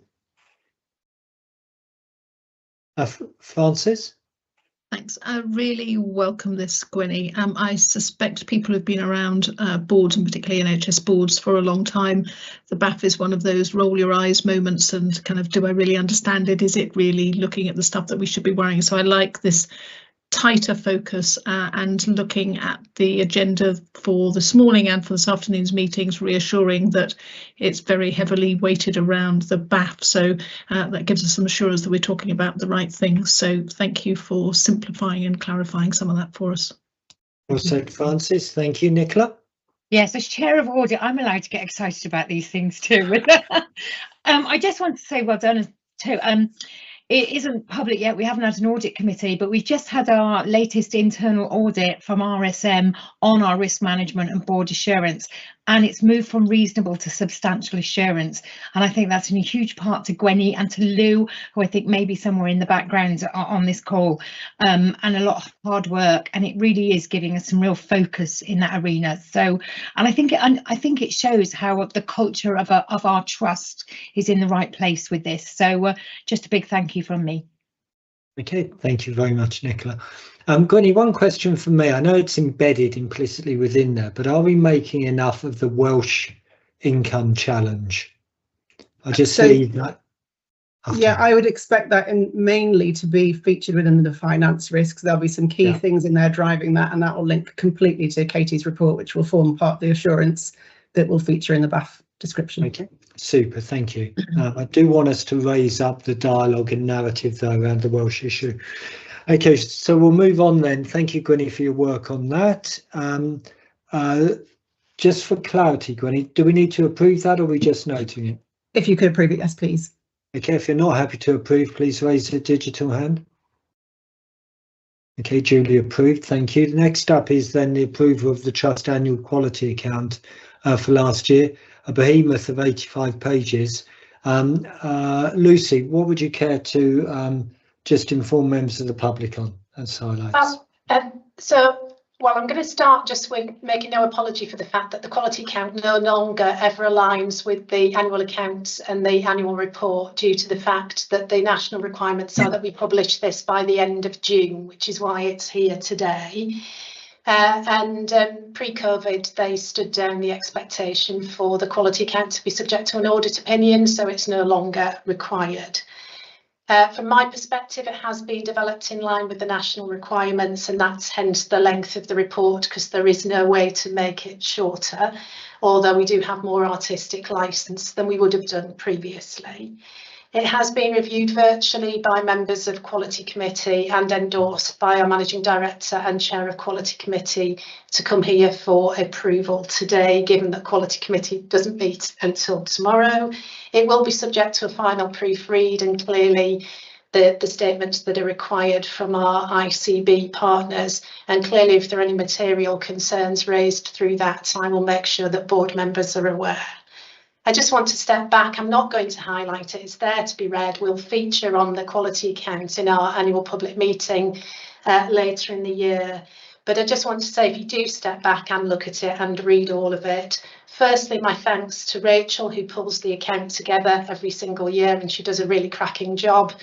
Francis? Thanks. I really welcome this, Gwenny. I suspect people who've been around boards, and particularly NHS boards, for a long time. The BAF is one of those roll your eyes moments and kind of, do I really understand it? Is it really looking at the stuff that we should be worrying? So I like this tighter focus and looking at the agenda for this morning and for this afternoon's meetings, reassuring that it's very heavily weighted around the BAF. So that gives us some assurance that we're talking about the right things. So thank you for simplifying and clarifying some of that for us. Well said, Francis. Thank you, Nicola. Yes, as chair of audit, I'm allowed to get excited about these things too. I just want to say well done too. It isn't public yet, we haven't had an audit committee, but we've just had our latest internal audit from RSM on our risk management and board assurance, and it's moved from reasonable to substantial assurance. And I think that's in a huge part to Gwenny and to Lou, who I think may be somewhere in the background on this call, and a lot of hard work, and it really is giving us some real focus in that arena. So, and I think it shows how the culture of our trust is in the right place with this. So just a big thank you from me. Okay, thank you very much, Nicola. Gwenny, one question from me. I know it's embedded implicitly within there, but are we making enough of the Welsh income challenge? I just see that. Yeah, I would expect that mainly to be featured within the finance risks. There'll be some key things in there driving that, and that will link completely to Katie's report, which will form part of the assurance that will feature in the BAF description. Okay, super, thank you. I do want us to raise up the dialogue and narrative though around the Welsh issue. Okay, so we'll move on then. Thank you, Gwenny, for your work on that. Just for clarity, Gwenny, do we need to approve that, or are we just noting it? If you could approve it, yes, please. Okay, if you're not happy to approve, please raise a digital hand. Okay, duly approved. Thank you. Next up is then the approval of the Trust annual quality account for last year, a behemoth of 85 pages. Lucy, what would you care to just inform members of the public on as highlights? Well, I'm going to start just with making no apology for the fact that the quality account no longer ever aligns with the annual accounts and the annual report, due to the fact that the national requirements are that we publish this by the end of June, which is why it's here today. Pre-COVID, they stood down the expectation for the quality account to be subject to an audit opinion, so it's no longer required. From my perspective, it has been developed in line with the national requirements, and that's hence the length of the report, because there is no way to make it shorter, although we do have more artistic license than we would have done previously. It has been reviewed virtually by members of Quality Committee and endorsed by our Managing Director and Chair of Quality Committee to come here for approval today, given that Quality Committee doesn't meet until tomorrow. It will be subject to a final proofread, and clearly the statements that are required from our ICB partners, and clearly if there are any material concerns raised through that, I will make sure that board members are aware. I just want to step back. I'm not going to highlight it. It's there to be read. We'll feature on the quality account in our annual public meeting later in the year. But I just want to say, if you do step back and look at it and read all of it, firstly, my thanks to Rachel, who pulls the account together every single year, and she does a really cracking job.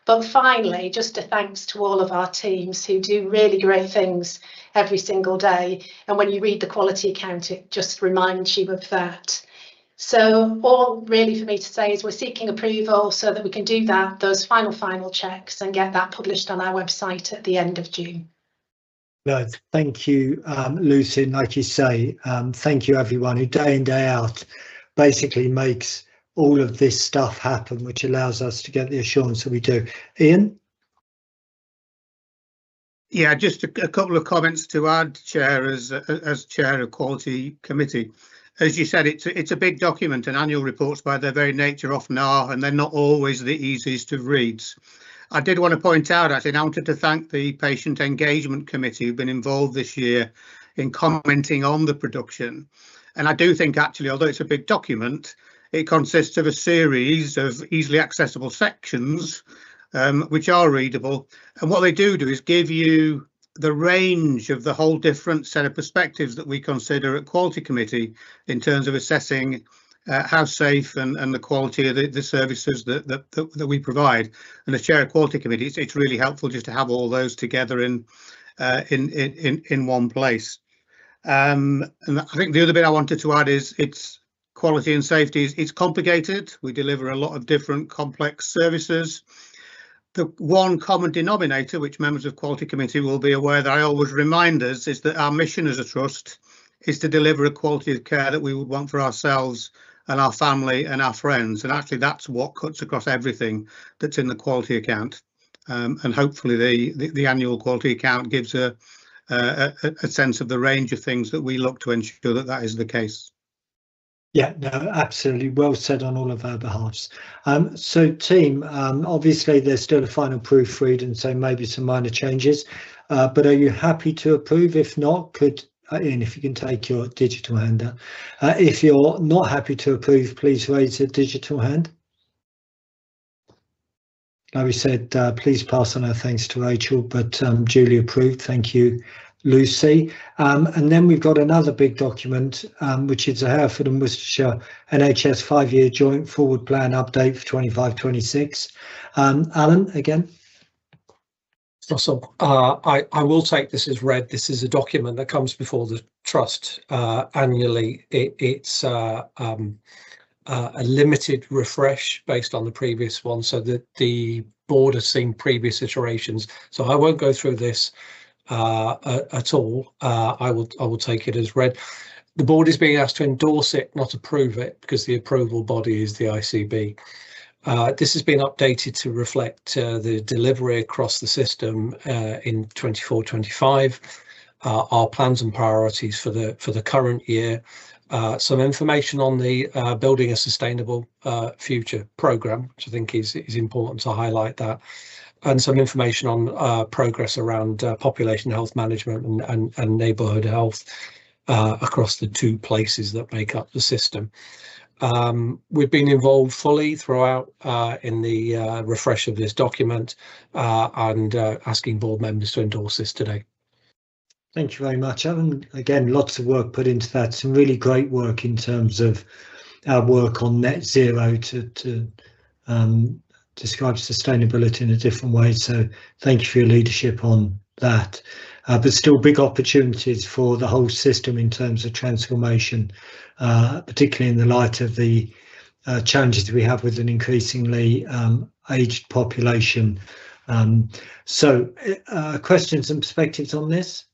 But finally, just a thanks to all of our teams who do really great things every single day. And when you read the quality account, it just reminds you of that. So all really for me to say is we're seeking approval so that we can do that, those final checks, and get that published on our website at the end of June. No, thank you, Lucy. And like you say, thank you everyone who day in, day out basically makes all of this stuff happen, which allows us to get the assurance that we do. Ian? Yeah, just a couple of comments to add, Chair, as Chair of Quality Committee. As you said, it's a big document, and annual reports by their very nature often are, and they're not always the easiest of reads. I did want to point out, actually, I wanted to thank the Patient Engagement Committee who've been involved this year in commenting on the production. And I do think, actually, although it's a big document, it consists of a series of easily accessible sections which are readable. And what they do is give you the range of the whole different set of perspectives that we consider at Quality Committee in terms of assessing how safe and the quality of the services that we provide. And as Chair of Quality Committee, it's really helpful just to have all those together in one place. And I think the other bit I wanted to add is it's quality and safety. It's complicated. We deliver a lot of different complex services. The one common denominator, which members of Quality Committee will be aware that I always remind us, is that our mission as a trust is to deliver a quality of care that we would want for ourselves and our family and our friends. And actually, that's what cuts across everything that's in the quality account. And hopefully the annual quality account gives a sense of the range of things that we look to ensure that that is the case. Yeah, no, absolutely. Well said on all of our behalves. So team, obviously there's still a final proofread and so maybe some minor changes, but are you happy to approve? If not, could Ian, if you can take your digital hand down. If you're not happy to approve, please raise a digital hand. Like we said, please pass on our thanks to Rachel, but duly approved. Thank you, Lucy. And then we've got another big document, which is a Hereford and Worcestershire NHS 5-year joint forward plan update for 25-26. Alan, again. Russell, I will take this as read. This is a document that comes before the trust annually. It's a limited refresh based on the previous one, so that the board has seen previous iterations. So I won't go through this at all. I will take it as read. The board is being asked to endorse it, not approve it, because the approval body is the ICB. This has been updated to reflect the delivery across the system in 24-25, our plans and priorities for the current year, some information on the Building a Sustainable Future programme, which I think is important to highlight that. and some information on progress around population health management and neighbourhood health across the 2 places that make up the system. We've been involved fully throughout in the refresh of this document and asking board members to endorse this today. Thank you very much, Alan. Again, lots of work put into that. Some really great work in terms of our work on net zero to describe sustainability in a different way. So thank you for your leadership on that. But still big opportunities for the whole system in terms of transformation, particularly in the light of the challenges we have with an increasingly aged population. So questions and perspectives on this?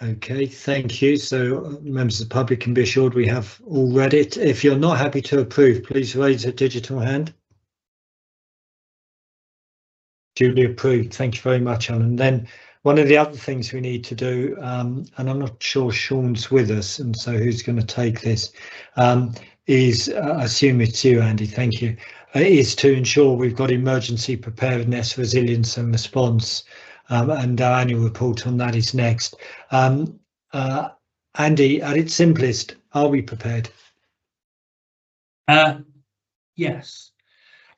Okay, thank you. So members of the public can be assured we have all read it. If you're not happy to approve, please raise a digital hand. Duly approved. Thank you very much, Alan. Then one of the other things we need to do, and I'm not sure Sean's with us, and so who's going to take this, is, I assume it's you, Andy, thank you, is to ensure we've got emergency preparedness, resilience and response. And our annual report on that is next. Andy, at its simplest, are we prepared? Yes.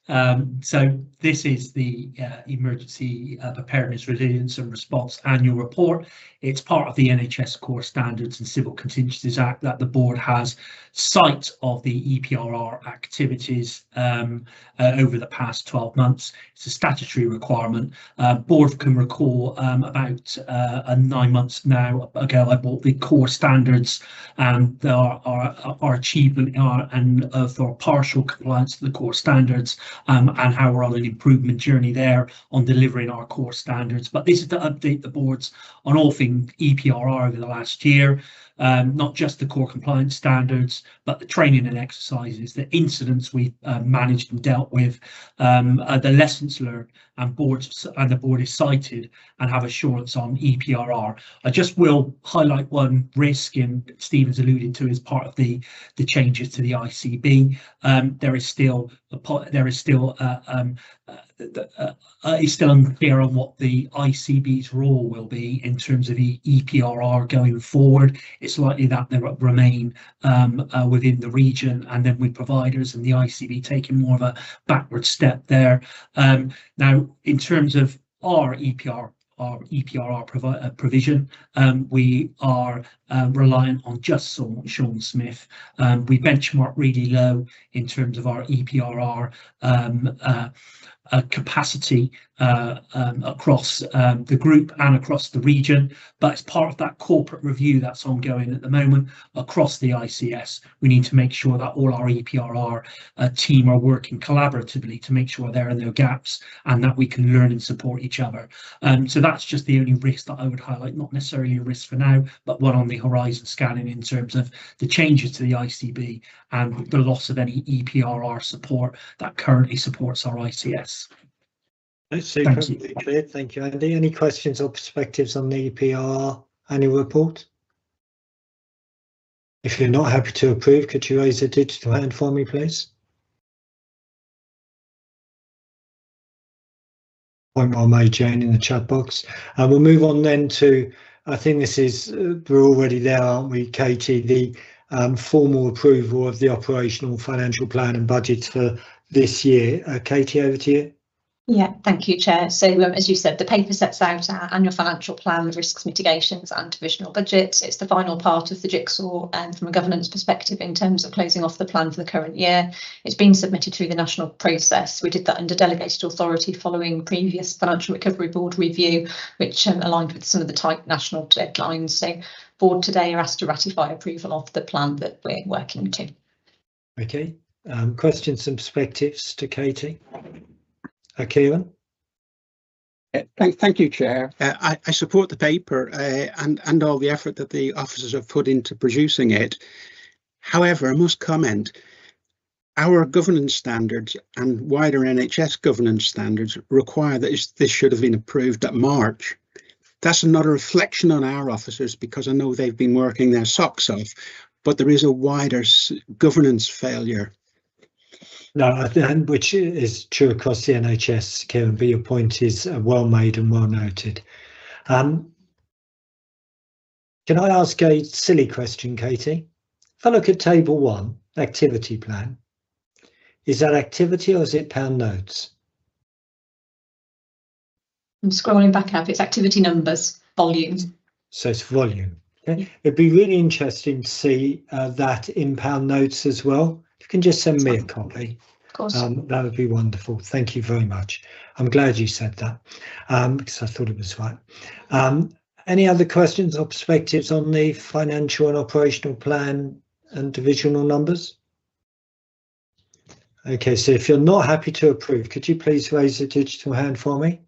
So this is the Emergency Preparedness, Resilience and Response Annual Report. It's part of the NHS Core Standards and Civil Contingencies Act that the board has sight of the EPRR activities over the past 12 months. It's a statutory requirement. Board can recall about 9 months now ago, I bought the core standards and our achievement and of our partial compliance to the core standards, and how we're on an improvement journey there on delivering our core standards. But this is to update the boards on all things EPRR over the last year, not just the core compliance standards, but the training and exercises, the incidents we've managed and dealt with, the lessons learned, and the board is cited and have assurance on EPRR. I just will highlight one risk, and Stephen's alluded to as part of the changes to the ICB. It's still unclear on what the ICB's role will be in terms of the EPRR going forward. It's likely that they will remain within the region and then with providers, and the ICB taking more of a backward step there. Now, in terms of our EPRR provision, we are reliant on just Sean Smith. We benchmark really low in terms of our EPRR capacity across the group and across the region, but as part of that corporate review that's ongoing at the moment across the ICS, we need to make sure that all our EPRR team are working collaboratively to make sure there are no gaps and that we can learn and support each other. So that's just the only risk that I would highlight, not necessarily a risk for now, but one on the horizon scanning in terms of the changes to the ICB and the loss of any EPRR support that currently supports our ICS. Super clear. Thank you, Andy. Any questions or perspectives on the EPRR annual report? If you're not happy to approve, could you raise a digital hand for me, please? Point well made, Jane, in the chat box. We'll move on then to, I think this is, we're already there, aren't we, Katie? The formal approval of the operational financial plan and budgets for this year. Katie, over to you. Yeah, thank you, Chair. So as you said, the paper sets out our annual financial plan with risks mitigations and divisional budgets. It's the final part of the jigsaw from a governance perspective in terms of closing off the plan for the current year. It's been submitted through the national process. We did that under delegated authority following previous Financial Recovery Board review, which aligned with some of the tight national deadlines. So board today are asked to ratify approval of the plan that we're working to. Okay, questions and perspectives to Katie? Kieran? Thank you, Chair. I support the paper and all the effort that the officers have put into producing it. However, I must comment, our governance standards and wider NHS governance standards require that this should have been approved at March. That's not a reflection on our officers, because I know they've been working their socks off, but there is a wider governance failure. No, and which is true across the NHS, Kieran, but your point is well made and well noted. Can I ask a silly question, Katie? If I look at table 1, activity plan, is that activity or is it pound notes? I'm scrolling back up, it's activity numbers, volume. So it's volume. Okay. It'd be really interesting to see that in pound notes as well. If you can just send me a copy. Of course. That would be wonderful. Thank you very much. I'm glad you said that because I thought it was right. Any other questions or perspectives on the financial and operational plan and divisional numbers? Okay, so if you're not happy to approve, could you please raise a digital hand for me?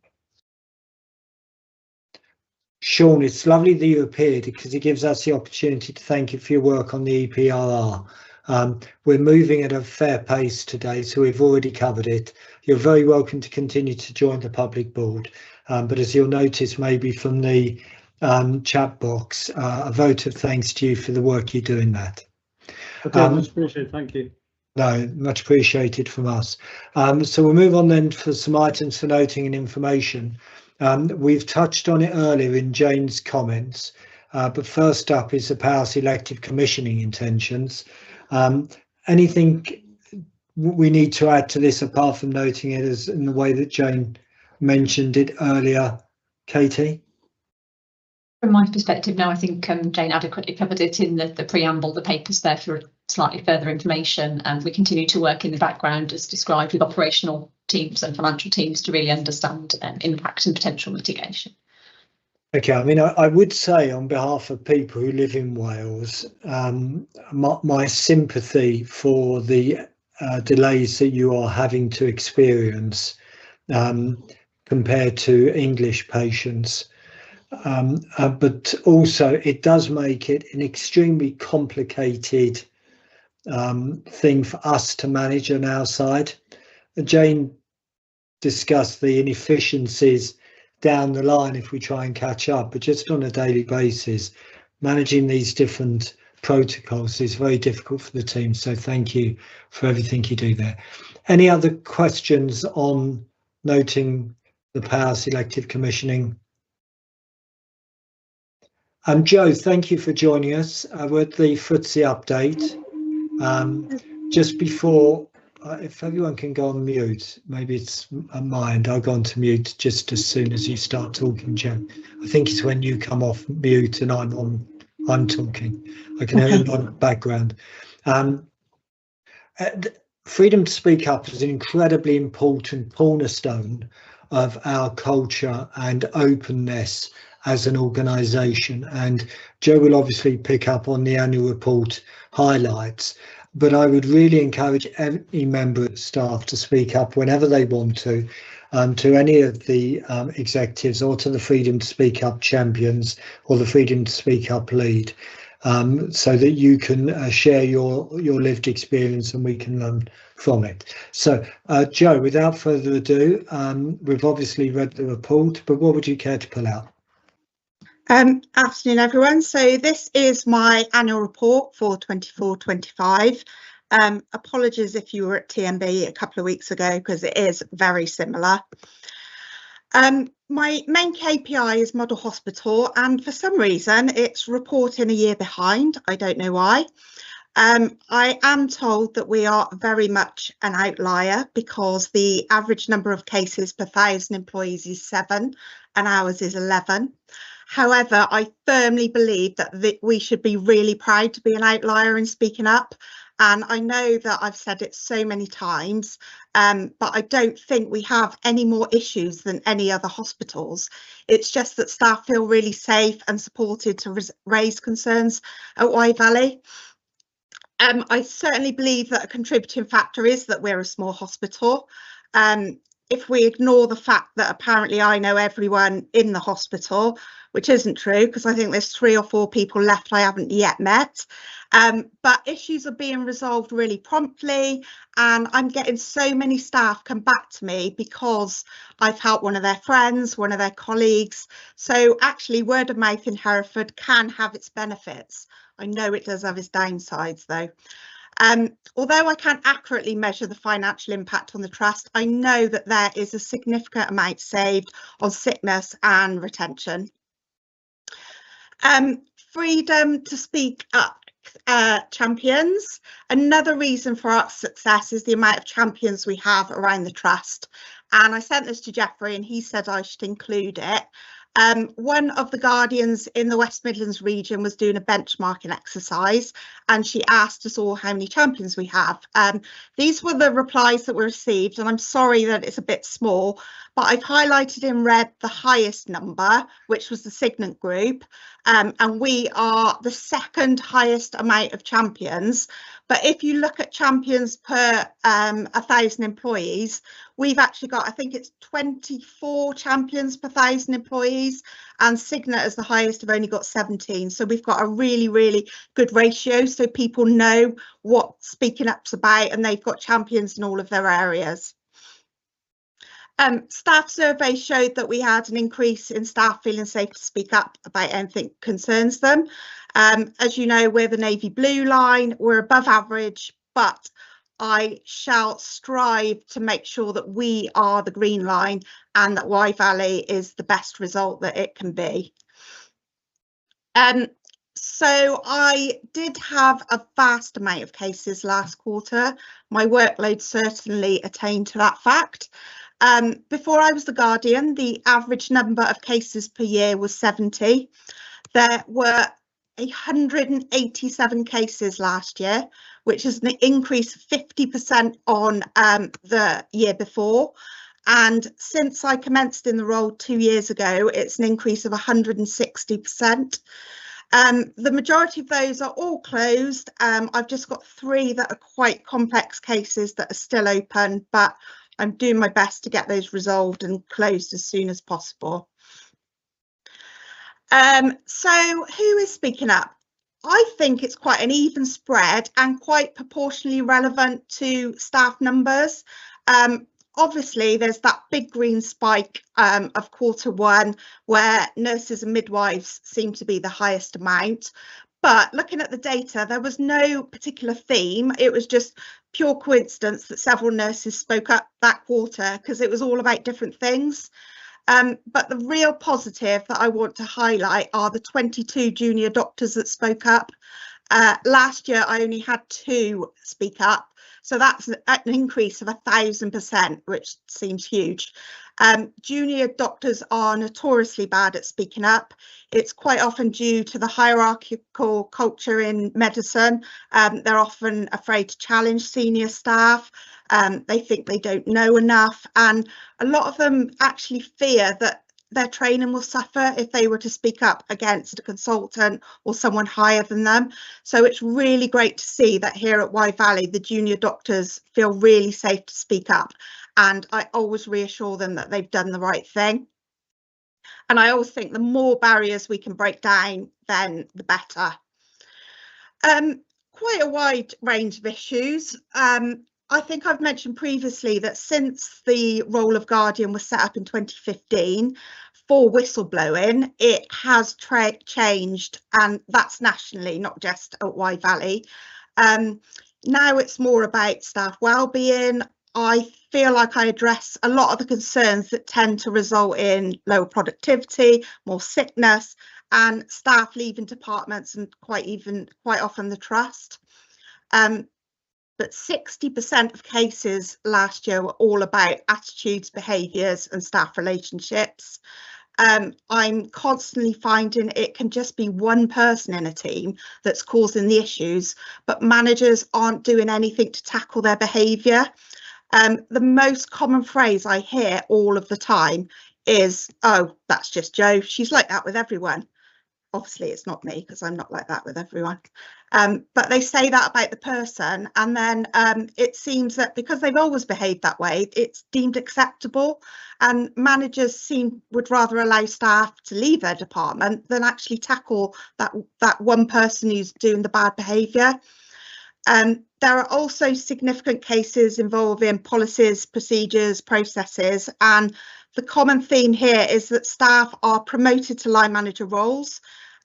Sean, it's lovely that you appeared because it gives us the opportunity to thank you for your work on the EPRR. We're moving at a fair pace today, so we've already covered it. You're very welcome to continue to join the public board, but as you'll notice maybe from the chat box, a vote of thanks to you for the work you do in that. Okay, much appreciated, thank you. No, much appreciated from us. So we'll move on then for some items for noting and information. We've touched on it earlier in Jane's comments, but first up is the Powers elective commissioning intentions. Anything we need to add to this apart from noting it as in the way that Jane mentioned it earlier, Katie? From my perspective, no, I think Jane adequately covered it in the preamble. The paper's there for slightly further information, and we continue to work in the background as described with operational teams and financial teams to really understand impact and potential mitigation. Okay, I mean, I would say on behalf of people who live in Wales, my sympathy for the delays that you are having to experience compared to English patients. But also it does make it an extremely complicated thing for us to manage on our side. Jane discussed the inefficiencies down the line if we try and catch up, but just on a daily basis, managing these different protocols is very difficult for the team. So thank you for everything you do there. Any other questions on noting the Powers elective commissioning? Joe, thank you for joining us. We're at the FTSE update. Just before, if everyone can go on mute, maybe it's mine. I'll go on to mute just as soon as you start talking, Joe. I think it's when you come off mute and I'm talking. I can hear a lot of background. Freedom to speak up is an incredibly important cornerstone of our culture and openness as an organisation, and Joe will obviously pick up on the annual report highlights, but I would really encourage any member of staff to speak up whenever they want to any of the executives or to the Freedom to Speak Up champions or the Freedom to Speak Up lead, so that you can share your lived experience and we can learn from it. So Joe, without further ado, we've obviously read the report, but what would you care to pull out? Afternoon everyone, so this is my annual report for 24-25. Apologies if you were at TMB a couple of weeks ago because it is very similar. My main KPI is Model Hospital, and for some reason it's reporting a year behind. I don't know why. I am told that we are very much an outlier because the average number of cases per 1,000 employees is 7 and ours is 11. However, I firmly believe that we should be really proud to be an outlier in speaking up. And I know that I've said it so many times, but I don't think we have any more issues than any other hospitals. It's just that staff feel really safe and supported to raise concerns at Wye Valley. I certainly believe that a contributing factor is that we're a small hospital. If we ignore the fact that apparently I know everyone in the hospital, which isn't true because I think there's 3 or 4 people left I haven't yet met, but issues are being resolved really promptly, and I'm getting so many staff come back to me because I've helped one of their friends, one of their colleagues. So actually word of mouth in Hereford can have its benefits. I know it does have its downsides though. Although I can't accurately measure the financial impact on the trust, I know that there is a significant amount saved on sickness and retention. Freedom to speak up champions. Another reason for our success is the amount of champions we have around the trust. And I sent this to Jeffrey and he said I should include it. One of the guardians in the West Midlands region was doing a benchmarking exercise and she asked us all how many champions we have. These were the replies that were received, and I'm sorry that it's a bit small, but I've highlighted in red the highest number, which was the Signet Group, and we are the second highest amount of champions. But if you look at champions per 1,000 employees, we've actually got, I think it's 24 champions per 1,000 employees, and Signet as the highest have only got 17. So we've got a really, really good ratio, so people know what speaking up's about and they've got champions in all of their areas. Staff survey showed that we had an increase in staff feeling safe to speak up about anything that concerns them. As you know, we're the navy blue line, we're above average, but I shall strive to make sure that we are the green line and that Wye Valley is the best result that it can be. So I did have a vast amount of cases last quarter. My workload certainly attained to that fact. Before I was the Guardian, the average number of cases per year was 70. There were 187 cases last year, which is an increase of 50% on the year before. And since I commenced in the role 2 years ago, it's an increase of 160%. The majority of those are all closed. I've just got 3 that are quite complex cases that are still open, but I'm doing my best to get those resolved and closed as soon as possible. So who is speaking up? I think it's quite an even spread and quite proportionally relevant to staff numbers. Obviously, there's that big green spike of Q1 where nurses and midwives seem to be the highest amount. But looking at the data, there was no particular theme. It was just pure coincidence that several nurses spoke up that quarter because it was all about different things. But the real positive that I want to highlight are the 22 junior doctors that spoke up. Last year, I only had 2 speak up. So that's an increase of 1,000%, which seems huge. Junior doctors are notoriously bad at speaking up. It's quite often due to the hierarchical culture in medicine. They're often afraid to challenge senior staff. They think they don't know enough. And a lot of them actually fear that their training will suffer if they were to speak up against a consultant or someone higher than them. So it's really great to see that here at Wye Valley, the junior doctors feel really safe to speak up. And I always reassure them that they've done the right thing. And I always think the more barriers we can break down, then the better. Quite a wide range of issues. I think I've mentioned previously that since the role of Guardian was set up in 2015 for whistleblowing, it has changed, and that's nationally, not just at Wye Valley. Now it's more about staff wellbeing. I feel like I address a lot of the concerns that tend to result in lower productivity, more sickness, and staff leaving departments and quite often the trust. But 60% of cases last year were all about attitudes, behaviours and staff relationships. I'm constantly finding it can just be one person in a team that's causing the issues, but managers aren't doing anything to tackle their behaviour. The most common phrase I hear all of the time is, "Oh, that's just Jo, she's like that with everyone." Obviously it's not me, because I'm not like that with everyone. But they say that about the person, and then it seems that because they've always behaved that way, it's deemed acceptable, and managers would rather allow staff to leave their department than actually tackle that one person who's doing the bad behaviour. There are also significant cases involving policies, procedures, processes, and the common theme here is that staff are promoted to line manager roles,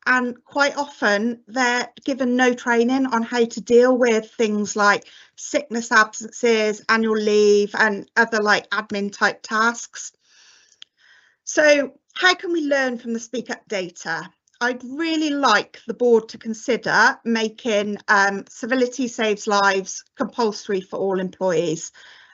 and quite often they're given no training on how to deal with things like sickness absences, annual leave, and other like admin type tasks. So how can we learn from the Speak Up data? I'd really like the board to consider making Civility Saves Lives compulsory for all employees.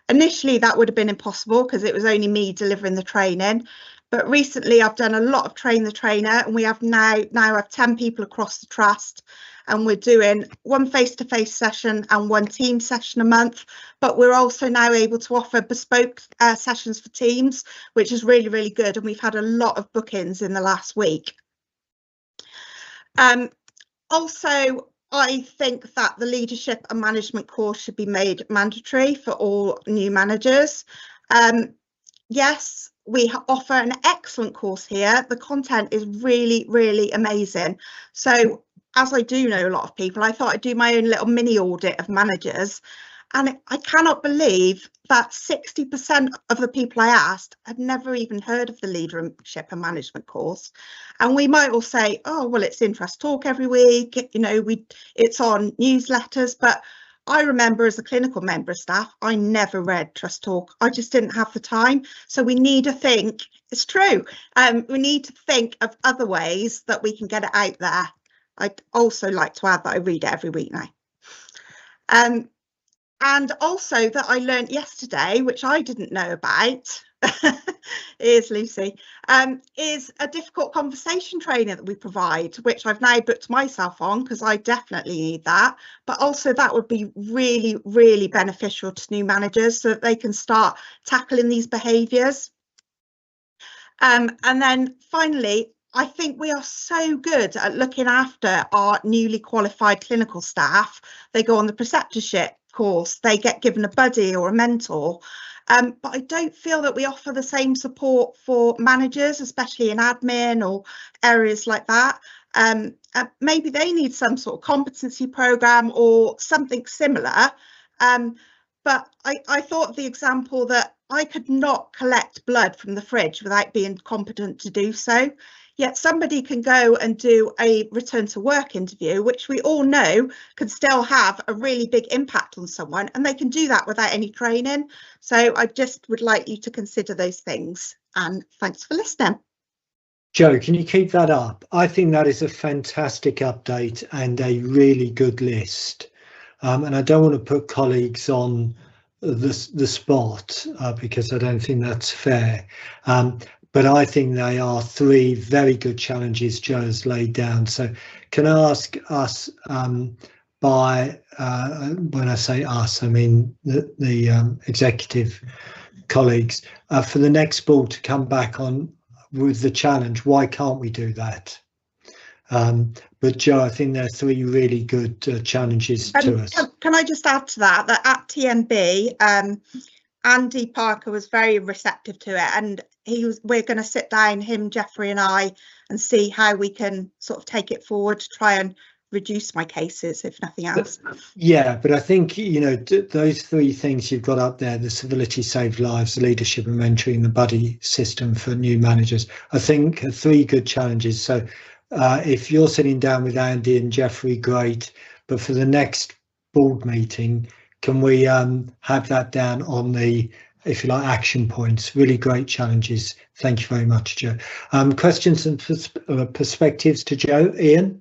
Initially, that would have been impossible because it was only me delivering the training. But recently, I've done a lot of train the trainer, and we have now have 10 people across the trust, and we're doing one face-to-face session and one team session a month. But we're also now able to offer bespoke sessions for teams, which is really, really good. And we've had a lot of bookings in the last week. Also, I think that the leadership and management course should be made mandatory for all new managers. Yes, we offer an excellent course here. The content is really, really amazing. So as I do know a lot of people, I thought I'd do my own little mini audit of managers. And I cannot believe that 60% of the people I asked had never even heard of the leadership and management course. And we might all say, oh, well, it's Interest Talk every week, you know, it's on newsletters. But I remember as a clinical member of staff, I never read Trust Talk. I just didn't have the time. So we need to think, it's true, we need to think of other ways that we can get it out there. I'd also like to add that I read it every week now. And also that I learned yesterday, which I didn't know about, here's Lucy, is a difficult conversation training that we provide, which I've now booked myself on because I definitely need that. But also that would be really, really beneficial to new managers so that they can start tackling these behaviours. And then finally, I think we are so good at looking after our newly qualified clinical staff. They go on the preceptorship course, they get given a buddy or a mentor, but I don't feel that we offer the same support for managers, especially in admin or areas like that. Maybe they need some sort of competency programme or something similar. But I thought the example that I could not collect blood from the fridge without being competent to do so. Yet somebody can go and do a return to work interview, which we all know can still have a really big impact on someone, and they can do that without any training. So I just would like you to consider those things, and thanks for listening. Jo, can you keep that up? I think that is a fantastic update and a really good list. And I don't want to put colleagues on the spot because I don't think that's fair. But I think they are three very good challenges Jo's laid down. So can I ask us when I say us, I mean the executive colleagues, for the next board to come back on with the challenge, why can't we do that? But Jo, I think there are three really good challenges to us. Can I just add to that at TMB, Andy Parker was very receptive to it, and we're going to sit down, him, Jeffrey and I, and see how we can sort of take it forward to try and reduce my cases, if nothing else. Yeah, but I think, you know, those three things you've got up there, the Civility Saved Lives, the leadership and mentoring, the buddy system for new managers, I think are three good challenges. So if you're sitting down with Andy and Jeffrey, great, but for the next board meeting, can we have that down on the, if you like, action points? Really great challenges. Thank you very much, Jo. Questions and perspectives to Jo? Ian?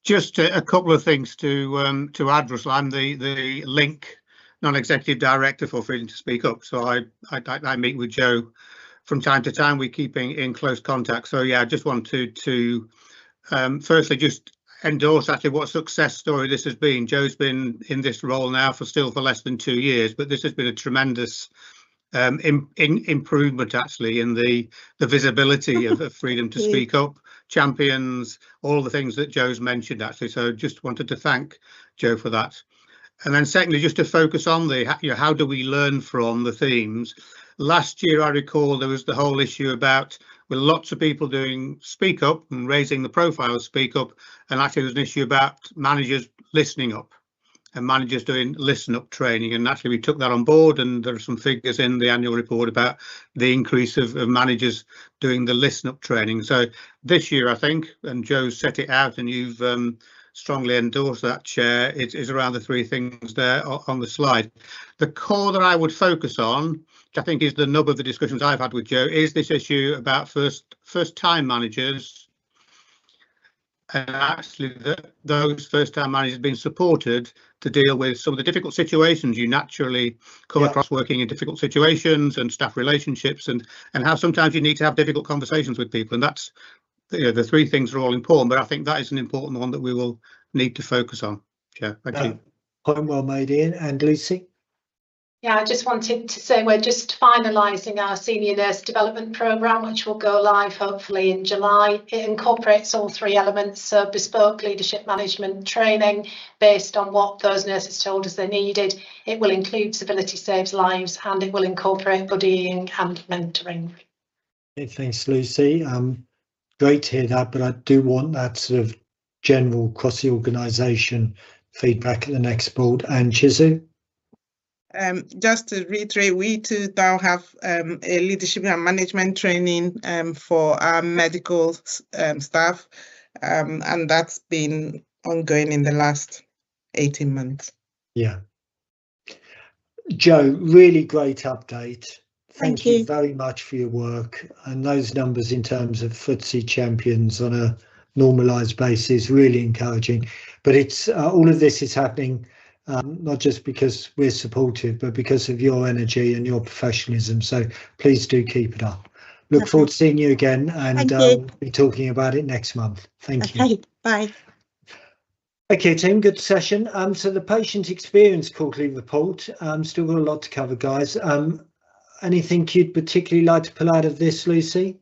Just a couple of things to add, Russell. I'm the Link non-executive director for Freedom to Speak Up, so I meet with Jo from time to time. We keep in close contact. So yeah, I just wanted to firstly just endorse actually what a success story this has been. Jo's been in this role now for less than 2 years, but this has been a tremendous improvement actually in the visibility of Freedom to Speak Up, champions, all the things that Jo's mentioned actually. So just wanted to thank Jo for that. And then secondly, just to focus on how do we learn from the themes. Last year, I recall there was the whole issue about with lots of people doing Speak Up and raising the profile of Speak Up, and actually there was an issue about managers listening up. and managers doing listen up training, and naturally we took that on board, and there are some figures in the annual report about the increase of managers doing the listen up training. So this year, I think, and Joe's set it out and you've strongly endorsed that, Chair, it is around the three things there on the slide. The core that I would focus on, which I think is the nub of the discussions I've had with Joe, is this issue about first time managers, and actually those first time managers being supported to deal with some of the difficult situations you naturally come across working in difficult situations and staff relationships, and how sometimes you need to have difficult conversations with people, and that's, you know, the three things are all important, but I think that is an important one that we will need to focus on. Chair, thank you. Point well made, Ian. And Lucy? Yeah, I just wanted to say we're just finalising our senior nurse development programme, which will go live hopefully in July. It incorporates all three elements, so bespoke leadership management training based on what those nurses told us they needed. It will include Civility Saves Lives, and it will incorporate buddying and mentoring. Okay, thanks, Lucy. Great to hear that, but I do want that sort of general across the organisation feedback at the next board. And Chizu? Just to reiterate, we too now have a leadership and management training for our medical staff, and that's been ongoing in the last 18 months. Yeah. Joe, really great update. Thank you very much for your work, and those numbers in terms of FTSE champions on a normalised basis, really encouraging. But it's all of this is happening not just because we're supportive, but because of your energy and your professionalism. So please do keep it up. Look forward to seeing you again, and we'll be talking about it next month. Thank you. Okay, bye. Okay, team, good session. So the patient experience quarterly report, still got a lot to cover, guys. Anything you'd particularly like to pull out of this, Lucy?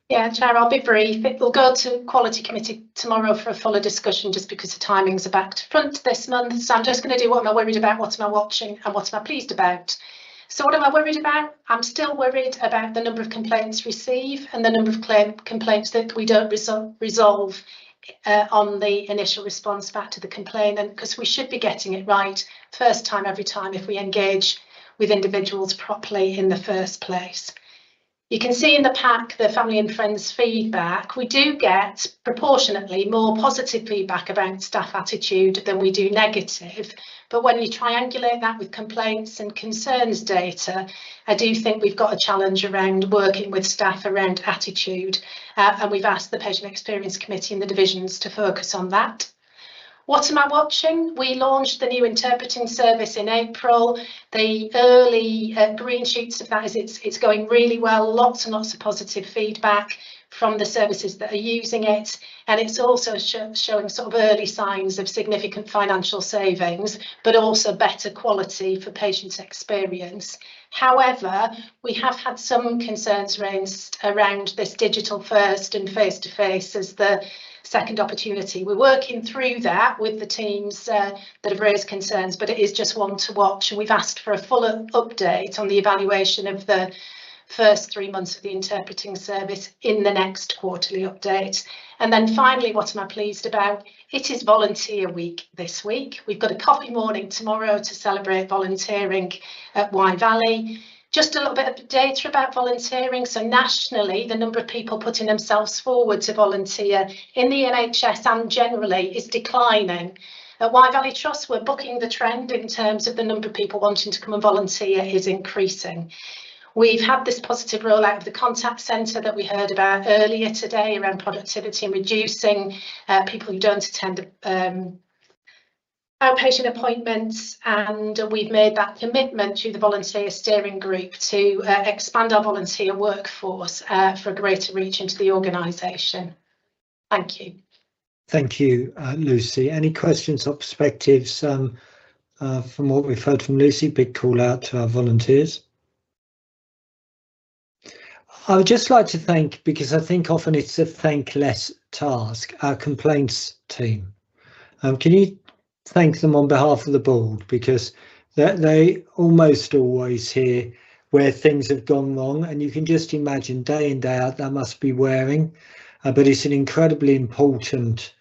Yeah, Chair, I'll be brief. It will go to Quality Committee tomorrow for a fuller discussion, just because the timings are back to front this month. So I'm just going to do what am I worried about, what am I watching, and what am I pleased about. So what am I worried about? I'm still worried about the number of complaints received and the number of complaints that we don't resolve on the initial response back to the complainant, because we should be getting it right first time every time if we engage with individuals properly in the first place. You can see in the pack the family and friends feedback. We do get proportionately more positive feedback about staff attitude than we do negative, but when you triangulate that with complaints and concerns data, I do think we've got a challenge around working with staff around attitude, and we've asked the Patient Experience Committee and the divisions to focus on that. What am I watching? We launched the new interpreting service in April. The early green shoots of that is it's going really well, lots and lots of positive feedback from the services that are using it, and it's also showing sort of early signs of significant financial savings, but also better quality for patient experience. However, we have had some concerns raised around this digital first and face-to-face as the second opportunity. We're working through that with the teams that have raised concerns, but it is just one to watch, and we've asked for a fuller update on the evaluation of the first 3 months of the interpreting service in the next quarterly update. And then finally, what am I pleased about? It is Volunteer Week this week. We've got a coffee morning tomorrow to celebrate volunteering at Wye Valley. Just a little bit of data about volunteering. So nationally, the number of people putting themselves forward to volunteer in the NHS and generally is declining. At Wye Valley Trust, we're bucking the trend in terms of the number of people wanting to come and volunteer is increasing. We've had this positive rollout of the contact centre that we heard about earlier today around productivity and reducing people who don't attend outpatient appointments, and we've made that commitment to the volunteer steering group to expand our volunteer workforce for a greater reach into the organisation. Thank you. Thank you, Lucy. Any questions or perspectives from what we've heard from Lucy? Big call out to our volunteers. I would just like to thank, because I think often it's a thankless task, our complaints team. Can you thank them on behalf of the board, because they almost always hear where things have gone wrong, and you can just imagine day in, day out that must be wearing, but it's an incredibly important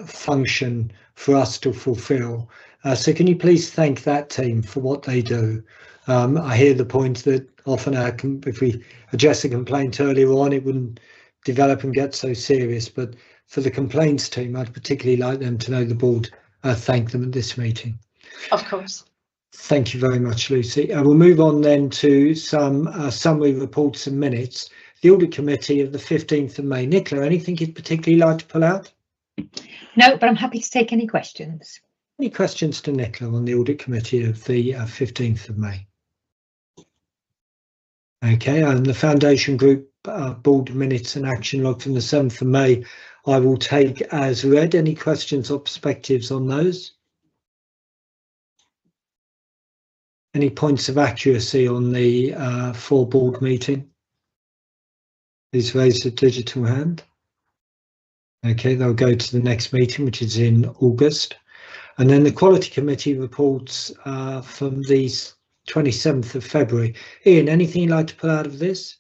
function for us to fulfill, So can you please thank that team for what they do? I hear the point that often if we address a complaint earlier on, it wouldn't develop and get so serious. But for the complaints team, I'd particularly like them to know the board thank them at this meeting. Of course. Thank you very much, Lucy. We'll move on then to some summary reports and minutes. The Audit Committee of the 15th of May. Nicola, anything you'd particularly like to pull out? No, but I'm happy to take any questions. Any questions to Nicola on the Audit Committee of the 15th of May? Okay, and the Foundation Group board minutes and action log from the 7th of May, I will take as read. Any questions or perspectives on those? Any points of accuracy on the full board meeting? Please raise a digital hand. Okay, they'll go to the next meeting, which is in August. And then the Quality Committee reports from the 27th of February. Ian, anything you'd like to pull out of this?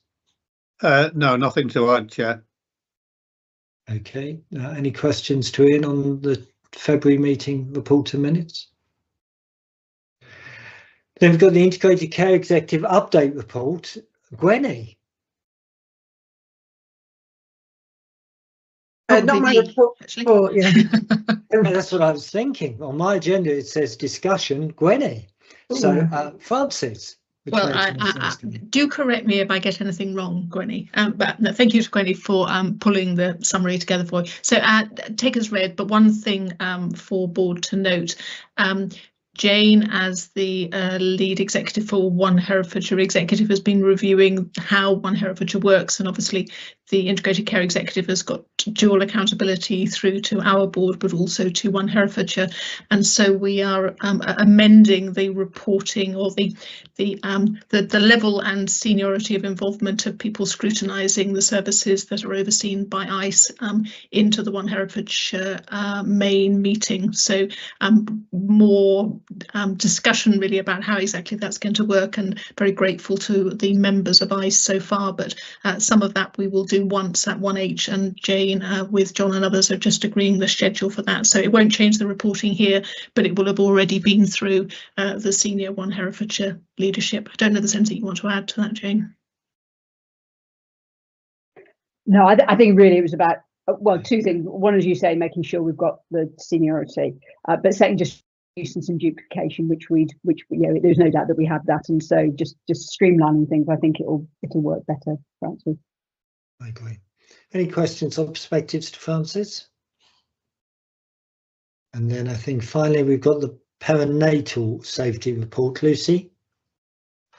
No, nothing to add, Chair. Okay, any questions to Ian on the February meeting report and minutes? Then we've got the Integrated Care Executive Update Report. Gwenny. Not my report, actually. Yeah. That's what I was thinking. On my agenda, it says discussion, Gwenny. So, Francis. Well, I do correct me if I get anything wrong, Gwenny. But no, thank you to Gwenny for pulling the summary together for you. So take as read, but one thing for board to note. Jane, as the lead executive for One Herefordshire Executive, has been reviewing how One Herefordshire works, and obviously the Integrated Care Executive has got dual accountability through to our board, but also to One Herefordshire. And so we are amending the reporting, or the level and seniority of involvement of people scrutinising the services that are overseen by ICE into the One Herefordshire main meeting. So more discussion really about how exactly that's going to work, and very grateful to the members of ICE so far, but some of that we will do once at 1H, and Jane with John and others are just agreeing the schedule for that. So it won't change the reporting here, but it will have already been through the senior One Herefordshire leadership. I don't know if there's anything you want to add to that, Jane. No, I think really it was about, well, two things. One, as you say, making sure we've got the seniority, but second, just reducing some duplication, which there's no doubt that we have that, and so just streamlining things. I think it'll work better, Francis. I agree. Any questions or perspectives to Francis? And then I think finally we've got the perinatal safety report. Lucy.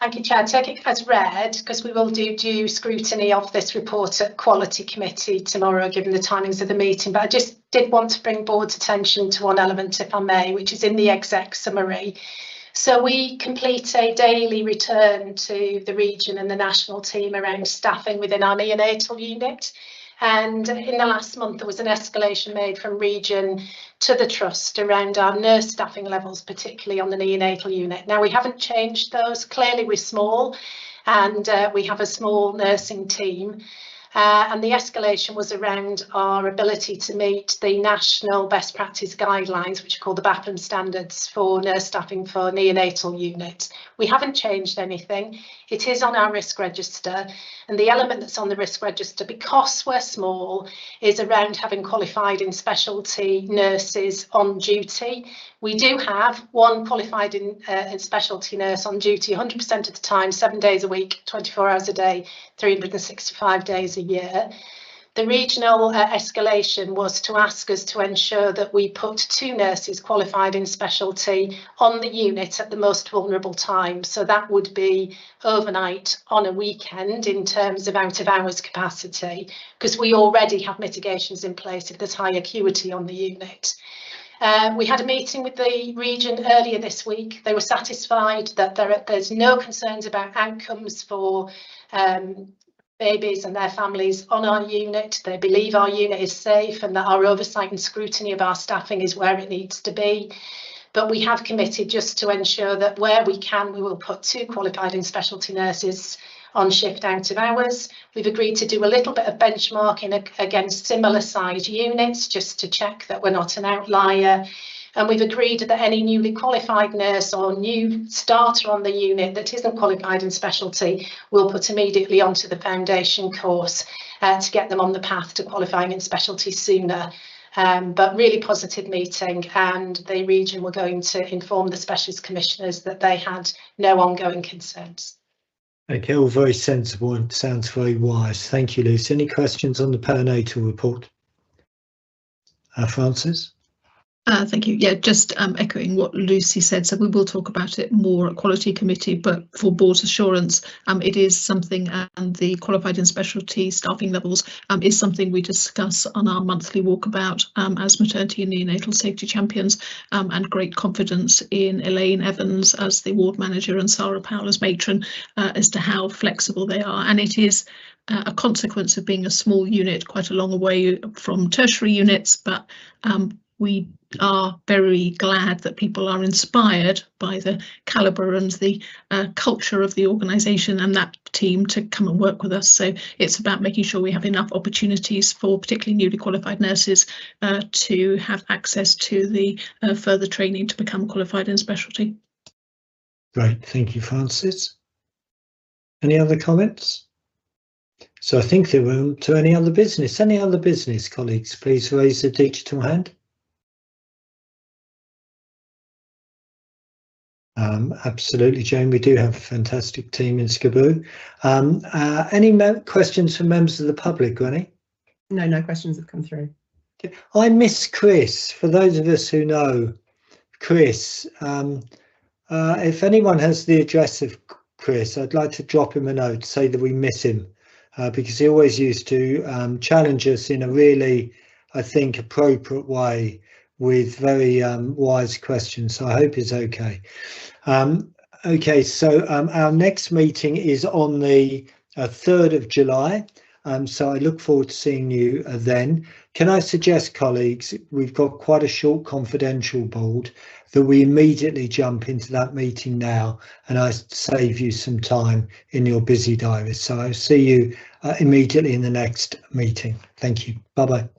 Thank you, Chair. Take it as read, because we will do due scrutiny of this report at Quality Committee tomorrow, given the timings of the meeting. But I just did want to bring board's attention to one element, if I may, which is in the exec summary. So we complete a daily return to the region and the national team around staffing within our neonatal unit. And in the last month, there was an escalation made from region to the trust around our nurse staffing levels, particularly on the neonatal unit. Now, we haven't changed those. Clearly, we're small and we have a small nursing team. And the escalation was around our ability to meet the national best practice guidelines, which are called the BAPM standards for nurse staffing for neonatal units. We haven't changed anything. It is on our risk register, and the element that's on the risk register, because we're small, is around having qualified in specialty nurses on duty. We do have one qualified in specialty nurse on duty 100% of the time, 7 days a week, 24 hours a day, 365 days a year. The regional escalation was to ask us to ensure that we put 2 nurses qualified in specialty on the unit at the most vulnerable time. So that would be overnight on a weekend in terms of out of hours capacity, because we already have mitigations in place if there's high acuity on the unit. We had a meeting with the region earlier this week. They were satisfied that there's no concerns about outcomes for babies and their families on our unit. They believe our unit is safe and that our oversight and scrutiny of our staffing is where it needs to be. But we have committed just to ensure that where we can, we will put 2 qualified in specialty nurses on shift out of hours. We've agreed to do a little bit of benchmarking against similar size units just to check that we're not an outlier. And we've agreed that any newly qualified nurse or new starter on the unit that isn't qualified in specialty will put immediately onto the foundation course to get them on the path to qualifying in specialty sooner. But really positive meeting, and the region were going to inform the specialist commissioners that they had no ongoing concerns. Okay, all very sensible and sounds very wise. Thank you, Lucy. Any questions on the perinatal report? Francis? Thank you. Yeah, just echoing what Lucy said. So we will talk about it more at Quality Committee, but for board assurance, it is something, and the qualified in specialty staffing levels is something we discuss on our monthly walkabout as maternity and neonatal safety champions, and great confidence in Elaine Evans as the ward manager and Sarah Powell as matron as to how flexible they are. And it is a consequence of being a small unit, quite a long way from tertiary units, but we are very glad that people are inspired by the calibre and the culture of the organisation and that team to come and work with us. So it's about making sure we have enough opportunities for particularly newly qualified nurses to have access to the further training to become qualified in specialty. Great, thank you, Francis. Any other comments? So I think they're on to any other business. Any other business, colleagues, please raise the digital hand. Absolutely, Jane. We do have a fantastic team in Skaboo. Any questions from members of the public, Gwenny? No, no questions have come through. I miss Chris. For those of us who know Chris, if anyone has the address of Chris, I'd like to drop him a note to say that we miss him, because he always used to challenge us in a really, I think, appropriate way with very wise questions. So I hope it's okay. Okay, so our next meeting is on the 3rd of July. So I look forward to seeing you then. Can I suggest, colleagues, we've got quite a short confidential board, that we immediately jump into that meeting now, and I save you some time in your busy diaries. So I'll see you immediately in the next meeting. Thank you. Bye-bye.